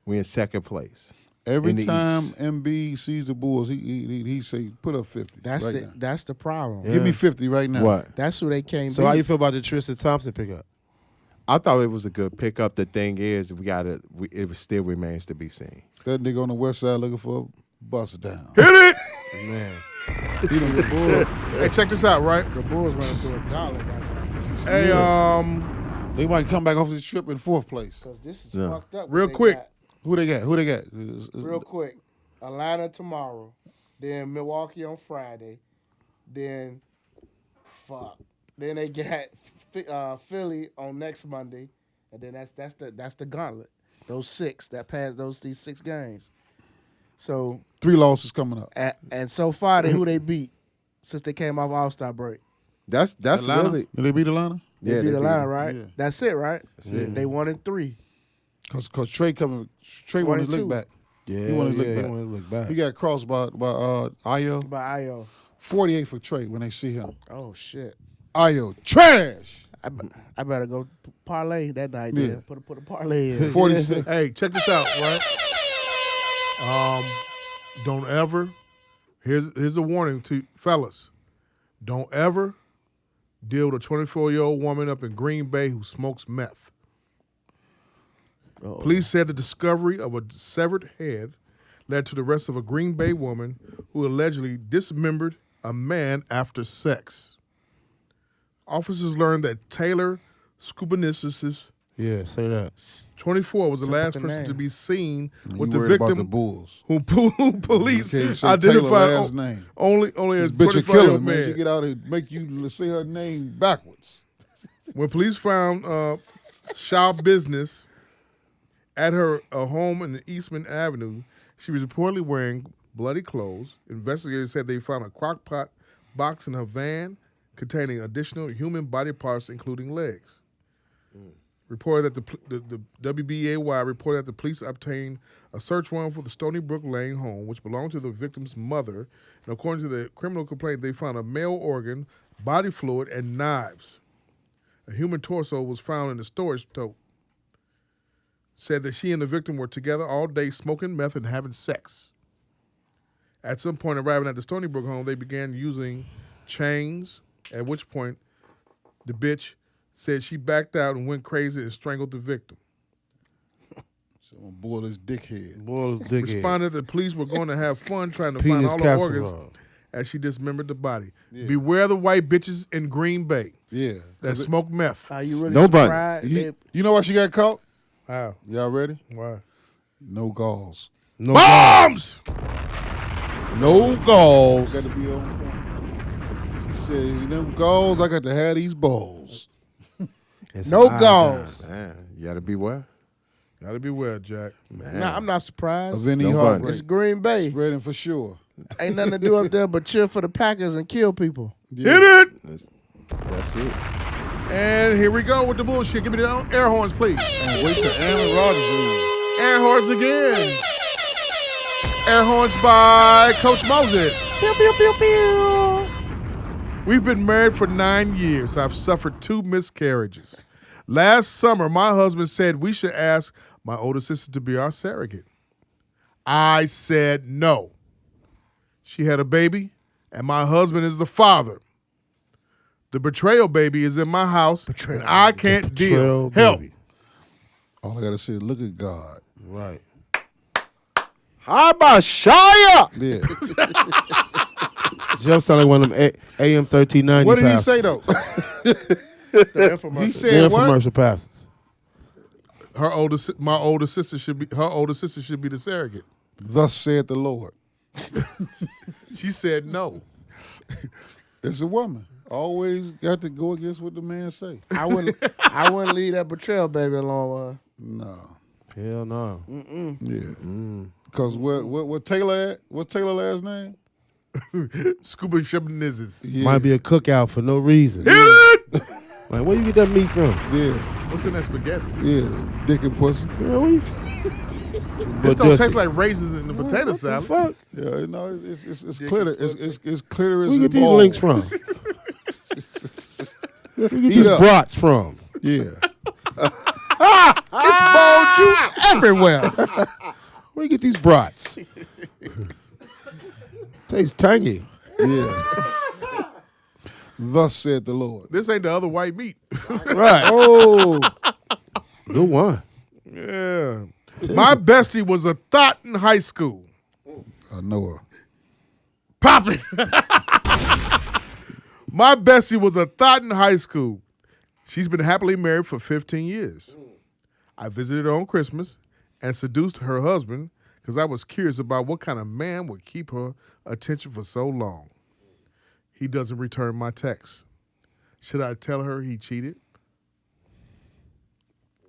We in second place. Every time MB sees the Bulls, he say, put up 50. That's the problem. Yeah. Give me 50 right now. What? That's who they came. So how you feel about the Tristan Thompson pickup? I thought it was a good pickup. The thing is, it still remains to be seen. That nigga on the west side looking for a bust down. Hit it! Man. The Bulls. Hey, check this out, right? The Bulls running through a dollar right now. Hey, they might come back off this trip in 4th place. Because this is fucked up. Real quick. Who they got? Real quick. Atlanta tomorrow. Then Milwaukee on Friday. Then Then they got Philly on next Monday. And then that's the gauntlet. Those 6 that pass these 6 games. So 3 losses coming up. And so far, who they beat since they came off All-Star break. That's Atlanta? really. Did they beat Atlanta? They beat Atlanta, right? Yeah. That's it, right? That's it. They 1-3. Because Trey won his lick back. Yeah, he won his lick back. He won his lick back. He got crossed by Ayo. By Ayo. 48 for Trey when they see him. Oh, shit. Ayo, trash. I better go parlay that night. Yeah. Then. Put a parlay in. 46. Hey, check this out, right? Don't ever. Here's a warning to fellas. Don't ever deal with a 24-year-old woman up in Green Bay who smokes meth. Uh-oh. Police said the discovery of a severed head led to the arrest of a Green Bay woman who allegedly dismembered a man after sex. Officers learned that Taylor Scubanissis, Yeah, say that. 24, was the last the person name. to be seen with You the worried about the victim Bulls. who police You can't say Taylor identified last name. only as This bitch a 25-year-old killer, man. She man. get out and make you say her name backwards. When police found Shaw Business at her home in Eastman Avenue, she was reportedly wearing bloody clothes. Investigators said they found a crock pot box in her van containing additional human body parts, including legs. Reported that the WBAY reported that the police obtained a search warrant for the Stony Brook Lane home, which belonged to the victim's mother. And according to the criminal complaint, they found a male organ, body fluid, and knives. A human torso was found in the storage tote. Said that she and the victim were together all day smoking meth and having sex. At some point, arriving at the Stony Brook home, they began using chains, at which point the bitch said she backed out and went crazy and strangled the victim. So I'm gonna boil his dickhead. Responded that the police were going to have fun trying to Penis find all the casserole. organs as she dismembered the body. Yeah. Beware the white bitches in Green Bay that smoke meth. Are you really Nobody. surprised? You know why she got caught? How? Y'all ready? Why? No galls. No Bombs! No goals. Got to be on point. She said, them galls, I got to have these balls. No goals. Man, you got to beware. Gotta be well, Jack. Nah, I'm not surprised. Of any No heart bunny. It's Green Bay. spreading for sure. Ain't nothing to do up there but cheer for the Packers and kill people. Yeah. Hit it! That's it. And here we go with the bullshit. Give me the air horns, please. And wait till Aaron Rodgers leaves. Air horns again. Air horns by Coach Moses. Pew, pew, pew, pew. We've been married for 9 years. I've suffered 2 miscarriages. Last summer, my husband said we should ask my older sister to be our surrogate. I said no. She had a baby, and my husband is the father. The betrayal baby is in my house, and I can't deal. Help. Baby. All I gotta say is look at God. Right. How about Shia? Yeah. Jeff sound like one of them AM 1390 What did he pastors. say though? He The said what? infomercial pastors. My older sister should be the surrogate. Thus said the Lord. She said no. It's a woman. Always got to go against what the man say. I wouldn't leave that betrayal baby alone. No. Hell no. Yeah. Because what Taylor at? What's Taylor last name? Scuba Shebnizzes. Yeah. Might be a cookout for no reason. Like, where you get that meat from? Yeah. What's in that spaghetti? Yeah. Dick and pussy. Yeah, where you? This But don't does taste it? like raisins in the potato What the salad. fuck? Yeah, no, it's clear. It's clear as Where you a get these ball. links from? Where you get Eat these up. brats from? Yeah. It's bone juice everywhere. Where you get these brats? Tastes tangy. Yeah. Thus said the Lord. This ain't the other white meat. Right. Oh, Good one. Yeah. My bestie was a thought in high school. I know her. Popping. My bestie was a thought in high school. She's been happily married for 15 years. I visited her on Christmas and seduced her husband because I was curious about what kind of man would keep her attention for so long. He doesn't return my texts. Should I tell her he cheated?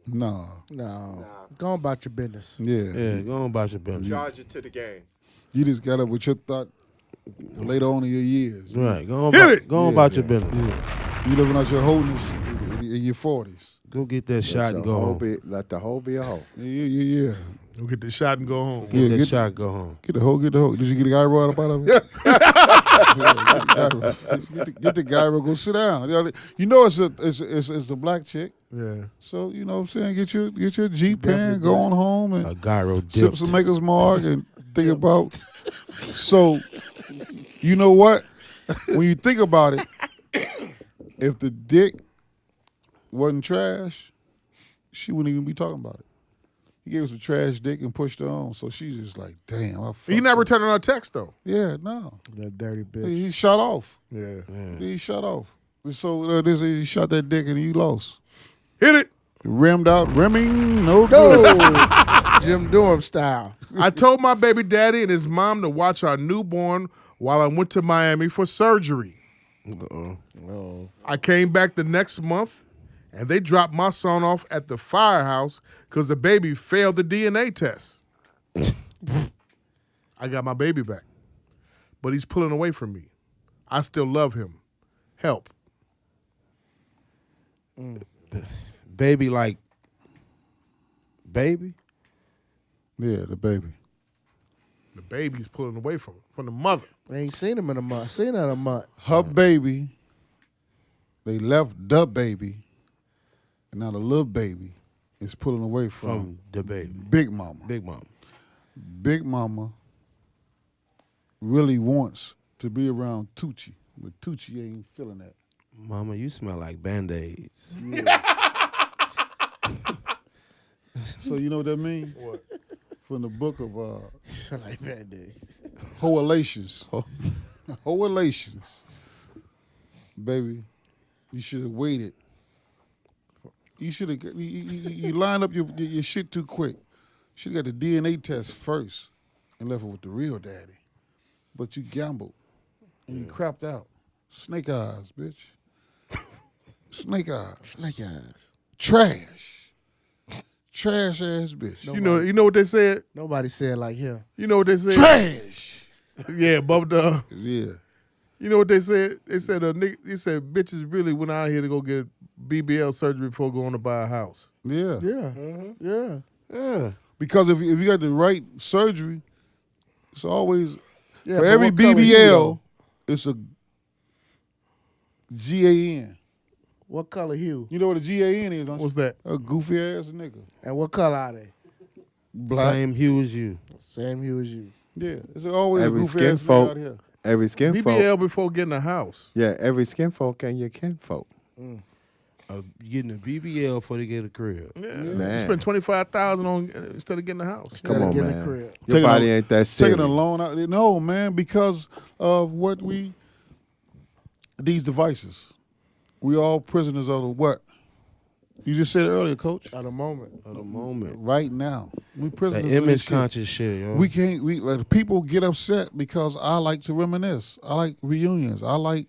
No. no. Go on about your business. Yeah. Yeah, go on about your business. Charge it to the game. You just got up with your thought later on in your years. Right. Go on, Hit about, it. go on about your business. Yeah. You living out your wholeness in your 40s. Go get that shot and go home. Let the hoe be a hoe. Yeah. Go get the shot and go home. Get that get- shot and go home. Get the hoe. Did you get the guy right up out of it? Get the guy. Go sit down. You know it's a black chick. Yeah. So you know what I'm saying. Get your G pan. Go on home A and gyro sip dipped. some Maker's Mark and think about. So you know what? When you think about it, if the dick wasn't trash, she wouldn't even be talking about it. He gave us a trash dick and pushed her on, so she's just like, damn. He not returning our text, though. Yeah, no. That dirty bitch. He shot off. Yeah. He shot off. So he shot that dick and he lost. Hit it. Rimmed out, rimming, no good. Jim Durham style. I told my baby daddy and his mom to watch our newborn while I went to Miami for surgery. Uh-oh. I came back the next month, and they dropped my son off at the firehouse because the baby failed the DNA test. I got my baby back, but he's pulling away from me. I still love him. Help. Baby like baby? Yeah, the baby. The baby's pulling away from the mother. I ain't seen him in a month. Seen her in a month. Her baby, they left the baby, and now the little baby is pulling away from The baby. Big Mama. Big mom. Big Mama really wants to be around Tucci, but Tucci ain't feeling that. Mama, you smell like Band-Aids. So you know what that means? What? From the book of Like Band-Aids. Horrelations. Horrelations. Baby, you should have waited. You should have. You lined up your shit too quick. Should have got the DNA test first and left it with the real daddy. But you gambled and you crapped out. Snake eyes, bitch. Snake eyes. Snake eyes. Trash. trash ass bitch. You know what they said? Nobody said like him. You know what they said? Trash. Yeah, Bubba. Yeah. You know what they said? They said bitches really went out here to go get BBL surgery before going to buy a house. Yeah. Yeah. Because if you got the right surgery, it's always Yeah, for but every what color hue, BBL, though? it's a GAN. What color hue? You know what a GAN is? Don't you? What's that? A goofy ass nigga. And what color are they? Black. Same hue as you. Same hue as you. Yeah, it's always Every a goofy skin ass nigga folk. out here. Every skin BBL folk. before getting a house. Yeah, every skin folk and your kinfolk. Getting a BBL before they get a crib. Yeah. Man. You spend $25,000 on instead of getting a house. Come on, get a man. crib. Your Taking body a- ain't that serious. Taking a loan out. No, man, because of what these devices. We all prisoners of the what? You just said it earlier, Coach. At the moment. At the moment. Right now, we prisoners That of this image shit. conscious shit, yo. We can't. Like, people get upset because I like to reminisce. I like reunions. I like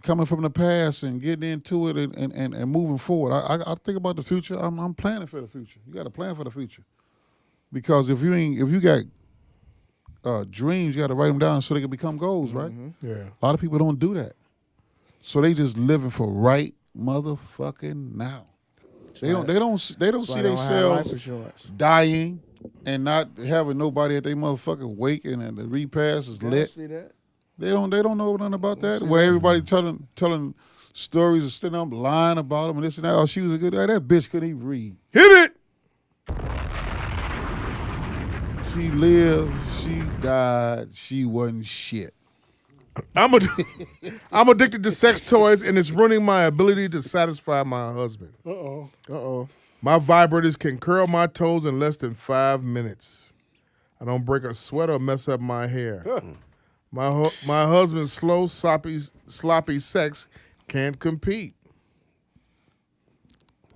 coming from the past and getting into it and moving forward. I think about the future. I'm planning for the future. You got to plan for the future because if you got dreams, you got to write them down so they can become goals, right? Yeah. A lot of people don't do that, so they just living for right motherfucking now. They don't see That's why they don't have life themselves insurance. dying and not having nobody at their motherfucking wake and the repast is They don't lit. see that. They don't know nothing about that. Where everybody telling stories and sitting up lying about them and this and that. Oh, she was a good. That bitch couldn't even read. Hit it! She lived. She died. She wasn't shit. I'm addicted to sex toys, and it's ruining my ability to satisfy my husband. Uh-oh. My vibrators can curl my toes in less than 5 minutes. I don't break a sweat or mess up my hair. My husband's slow, sloppy sex can't compete.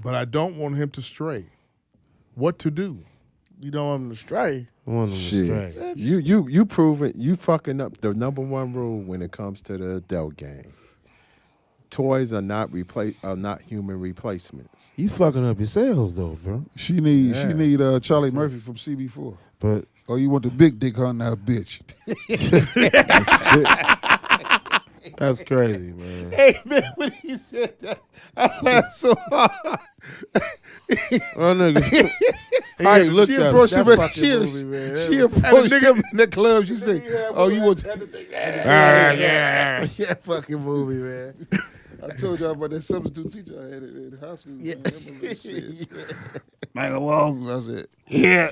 But I don't want him to stray. What to do? You don't want them to stray. One of them Shit. straight. You proving you fucking up the number one rule when it comes to the adult game. Toys are not human replacements. You fucking up your sales though, bro. She need Charlie Murphy from CB4. But Oh, you want the big dick on that bitch? that's crazy, man. Hey man, when he said that, I laughed so hard. Oh, nigga. How you look She at him? approached him. That at- fucking movie, man. She approached him in the club. She said, "Oh, you want?" Yeah, fucking movie, man. I told y'all about that substitute teacher I had in high school. Yeah. Man. I remember that shit. Michael Walton, I said, Yeah.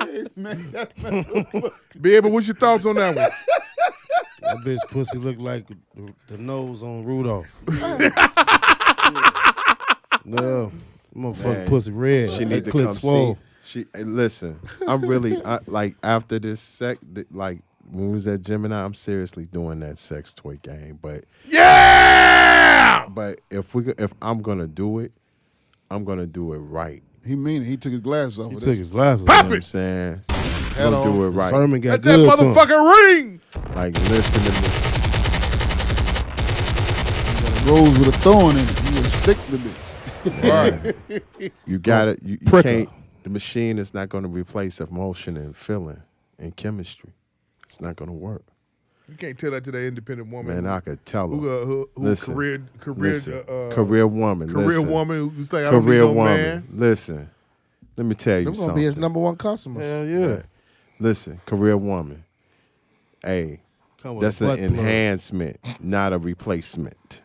"Hey man, Baby, what's your thoughts on that one? That bitch pussy look like the nose on Rudolph. No, motherfucking Man, pussy red. She need to clit come swole. see. Listen, I'm really like after this like when we was at Gemini, I'm seriously doing that sex toy game. But Yeah! but if I'm gonna do it, I'm gonna do it right. he mean it. He took his glasses off. He with took this. his glasses. You know Pop what off. I'm saying? Hat I'm gonna do on. it right. Sermon got Let good that to him. motherfucker ring! Like listen to me. Rose with a thorn in it. You would stick to it. You got it. You Pricker. can't. The machine is not going to replace emotion and feeling and chemistry. It's not going to work. You can't tell that to that independent woman. Man, I could tell her. who Listen, career woman. career listen. woman who's like, I don't need Career no woman. man. Listen, let me tell you Them gonna something. be his number one customers. Hell yeah. Listen, career woman. Hey, Come with that's a an butt plug. enhancement, not a replacement.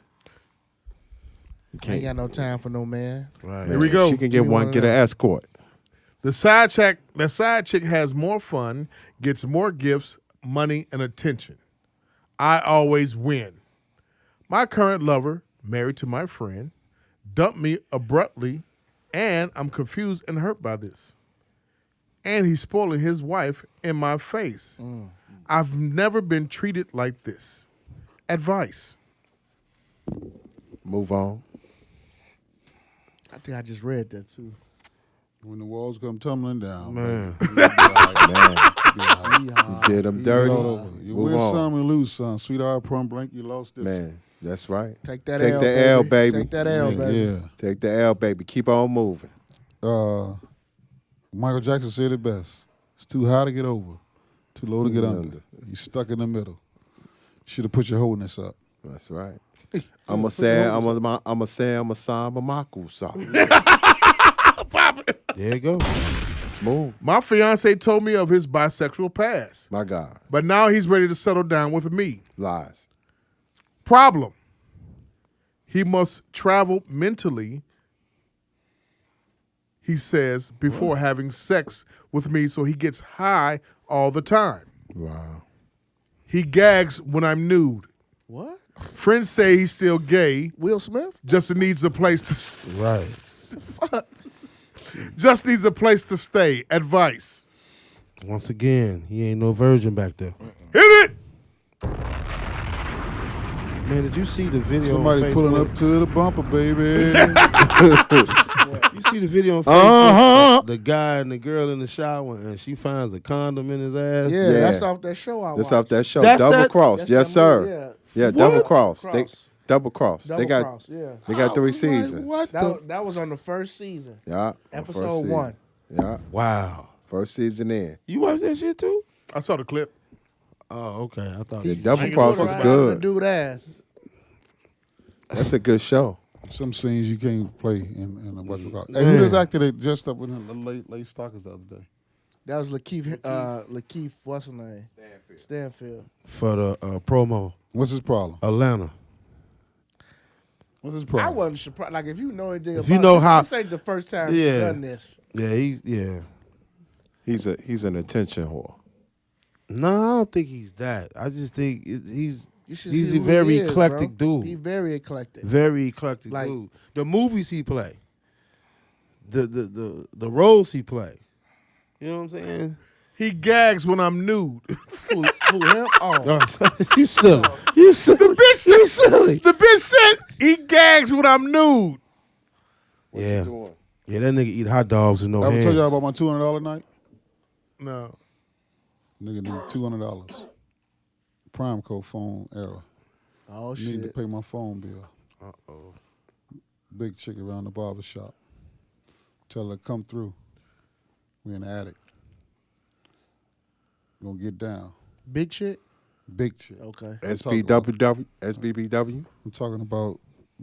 You Ain't got no time for no man. Right. Here we go. She can get one, get an escort. The side chick has more fun, gets more gifts, money, and attention. I always win. My current lover, married to my friend, dumped me abruptly, and I'm confused and hurt by this. And he's spoiling his wife in my face. I've never been treated like this. Advice. Move on. I think I just read that too. When the walls come tumbling down, Man. Man, you did them dirty. You Move win on. some and lose some. Sweetheart, prom blank, you lost this. Man, That's right. Take that Take L, the L, baby. Take that L, baby. Yeah. Take the L, baby. Keep on moving. Michael Jackson said it best. It's too high to get over, too low to get under. You stuck in the middle. Should have put your wholeness up. That's right. I'm a Samba Maku song. There you go. Smooth. My fiance told me of his bisexual past, My God. but now he's ready to settle down with me. Lies. Problem. He must travel mentally, he says, before having sex with me, so he gets high all the time. Wow. He gags when I'm nude. What? Friends say he's still gay. Will Smith? Just needs a place to Right. Just needs a place to stay. Advice. Once again, he ain't no virgin back there. Hit it. Man, did you see the video? Somebody on pulling Facebook? up to the bumper, baby. You see the video on Facebook? The guy and the girl in the shower, and she finds a condom in his ass. Yeah, that's off that show I That's watched. off that show. That's Double that- Cross. that's Yes, that movie, sir. yeah. Yeah, Double Cross. Cross. They Double Cross. Double they got Cross, yeah. they got 3 seasons. What That was on the first season. Yeah. Episode first season. 1. Yeah. Wow. First season in. You watched that shit too? I saw the clip. Oh, okay. I thought Yeah, you- Double ain't Cross gonna is put good. Dude ass. That's a good show. Some scenes you can't play in what you call it. Hey, who just acted it just up in the late Stalkers the other day? That was Lakeith, what's his name? Stanfield. for the promo. What's his problem? Atlanta. What's his I problem? wasn't surprised. Like, if you know anything If about you know this, how- this ain't the first time Yeah. he's done this. Yeah, He's an attention whore. No, I don't think he's that. I just think he's You should he's see a who very he is, eclectic bro. dude. He very eclectic. Very eclectic Like- dude. The movies he play, the roles he play. You know what I'm saying? He gags when I'm nude. Who him? Oh. You silly. You silly. The bitch You said, silly. the bitch said he gags when I'm nude. Yeah. Yeah, that nigga eat hot dogs with no I ever hands. told y'all about my $200 night? No. Nigga need $200. Prime code phone error. Oh, Need to shit. pay my phone bill. Uh-oh. Big chick around the barber shop. Tell her to come through. We in the attic. Gonna get down. Big shit? Big chick. Okay. SBBW. I'm talking about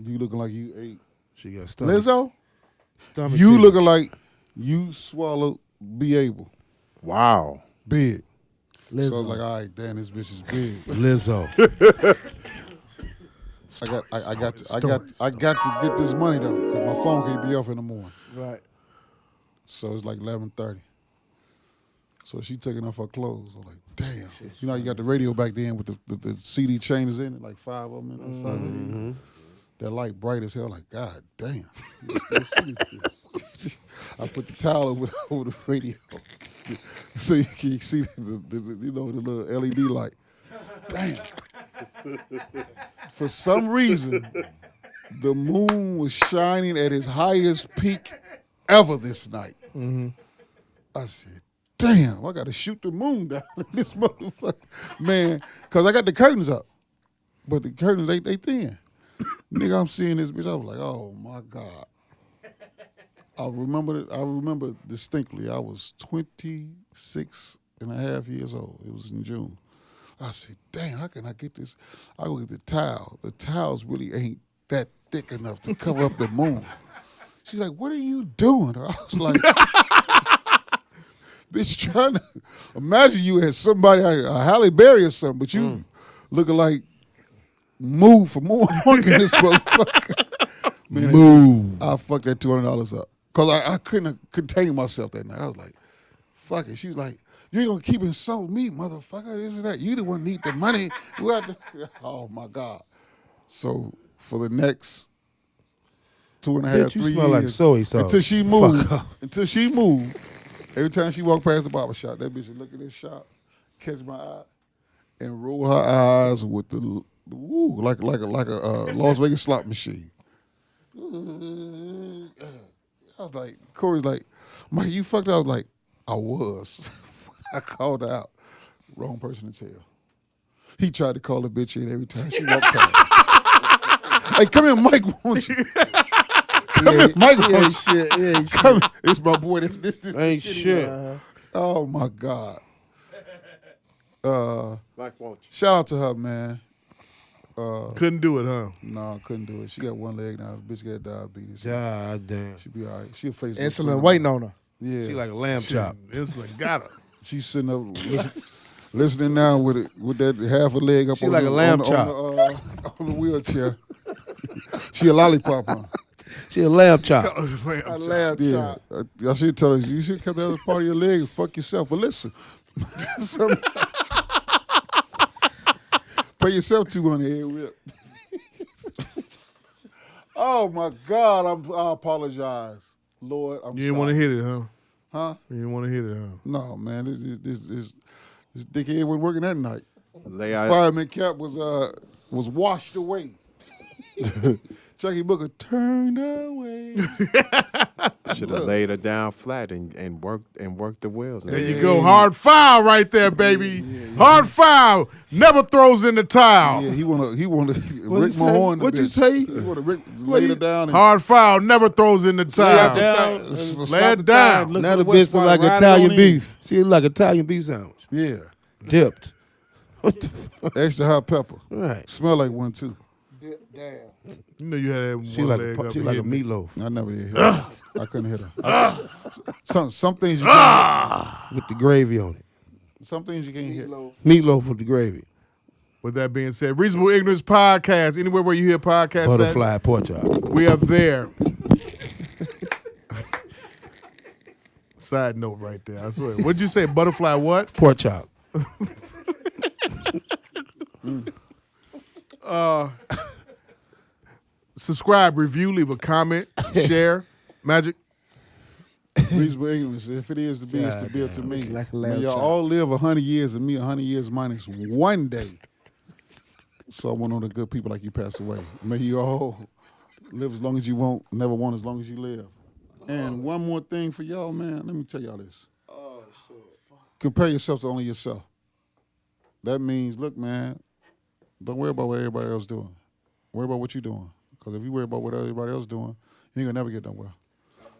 you looking like you ate. She got stomach. Lizzo? Stomach You titties. looking like you swallowed Be Able. Wow. Big. So I Lizzo. was like, all right, damn, this bitch is big. Lizzo. I got to get this money though, because my phone can't be off in the morning. Right. So it's like 11:30. So she taking off her clothes. I'm like, damn. You know how you got the radio back then with the CD chains in it, like 5 of them in the side of it? That light bright as hell, like, God damn. I put the towel over the radio so you can see the little LED light. Damn. For some reason, the moon was shining at its highest peak ever this night. I said, damn, I got to shoot the moon down in this motherfucker. Man, because I got the curtains up. But the curtains, they thin. Nigga, I'm seeing this bitch. I was like, oh, my God. I remember distinctly. I was 26 and a half years old. It was in June. I said, damn, how can I get this? I go get the towel. The towels really ain't that thick enough to cover up the moon. She's like, what are you doing? I was like, bitch, trying to imagine you had somebody, a Halle Berry or something, but you looking like move for more in this motherfucker. Man, Move. I fucked that $200 up. Because I couldn't contain myself that night. I was like, fuck it. She was like, you ain't going to keep insulting me, motherfucker. This and that. You the one need the money. Oh, my God. So for the next 2.5, Bitch, you 3 smell like years, soy sauce. until she moved, every time she walked past the barber shop, that bitch would look at this shop, catch my eye, and roll her eyes with the woo, like a Las Vegas slot machine. I was like, Corey's like, Mike, you fucked up. I was like, I was. I called her out. Wrong person to tell. He tried to call the bitch in every time she walked past. Hey, come here, Mike. Won't you? Come here, Mike. Won't shit. Yeah, come here. It's my boy. This ain't shit. Oh my God. Mike, won't you? Shout out to her, man. Couldn't do it, huh? No, couldn't do it. She got one leg now. The bitch got diabetes. God damn. She be all right. She a Facebook. Insulin waiting on her. Yeah. She like a lamb chop. Insulin got her. She's sitting up listening now with that half a leg up She on, like the, a lamb on, chop. on the wheelchair. She a lollipop, huh? She a lamb chop. A lamb Yeah. chop. I should tell her, you should cut the other part of your leg and fuck yourself. But listen, pay yourself $200 rip. Oh my God, I apologize, Lord. I'm You didn't sorry. want to hit it, huh? Huh? You didn't want to hit it, huh? No, man. This dickhead wasn't working that night. Lay Fireman cap was washed away. Chucky Booker turned away. Should have laid her down flat and worked the wheels. There you go. Hard foul right there, baby. Hard foul. Never throws in the towel. Yeah, he wanna Rick Mahorn. What'd you say? He wanna lay her down. And Hard foul. Never throws in the towel. Lay it down. Now the bitch look like Italian beef. She look like Italian beef sandwich. Yeah, Dipped. What the fuck? extra hot pepper. Right. Smell like one too. Damn. You know you had that one She like leg a, up she and like a hit me. meatloaf I never did hit her. I couldn't hit her. Some things you can't with the gravy on it. hit. Some things you can't hit. Meatloaf with the gravy. With that being said, Reasonable Ignorance Podcast. Anywhere where you hear podcasts at, Butterfly pork chop. we are there. Side note right there. I swear. What'd you say? Butterfly what? Pork chop. Subscribe, review, leave a comment, share. Magic. Reasonable ignorance. If it is to be, it's to be to me. Like a Man, lamb y'all chop. all live 100 years and me 100 years minus one day. So I want all the good people like you pass away. May you all live as long as you want, never want as long as you live. And one more thing for y'all, man. Let me tell y'all this. Oh, shit. Compare yourself to only yourself. That means, look, man, don't worry about what everybody else doing. Worry about what you're doing. Because if you worry about what everybody else doing, you ain't going to never get nowhere.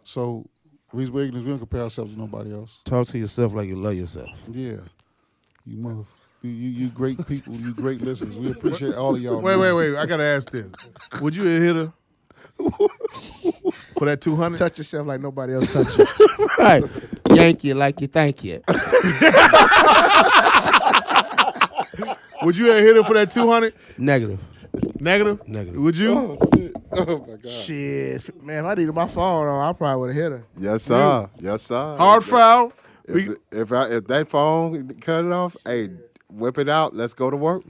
So, reasonable ignorance, we don't compare ourselves to nobody else. Talk to yourself like you love yourself. Yeah. You mother. You great people. You great listeners. We appreciate all of y'all. Wait. I got to ask this. Would you have hit her for that 200? Touch yourself like nobody else touch you. Right. Yank you like you thank you. Would you have hit her for that 200? Negative. Negative? Negative. Would you? Oh, shit. Oh, my God. Shit. Man, if I needed my phone on, I probably would have hit her. Yes, sir. Yes, sir. Hard foul. If that phone cut it off, hey, whip it out. Let's go to work.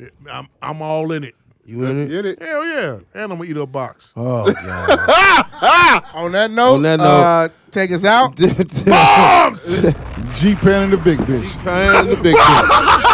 I'm all in it. You Let's in it? get it. Hell yeah. And I'm going to eat a box. Oh, God. On that note, take us out. Bombs! G-Pan and the big bitch. Kind of the big bitch.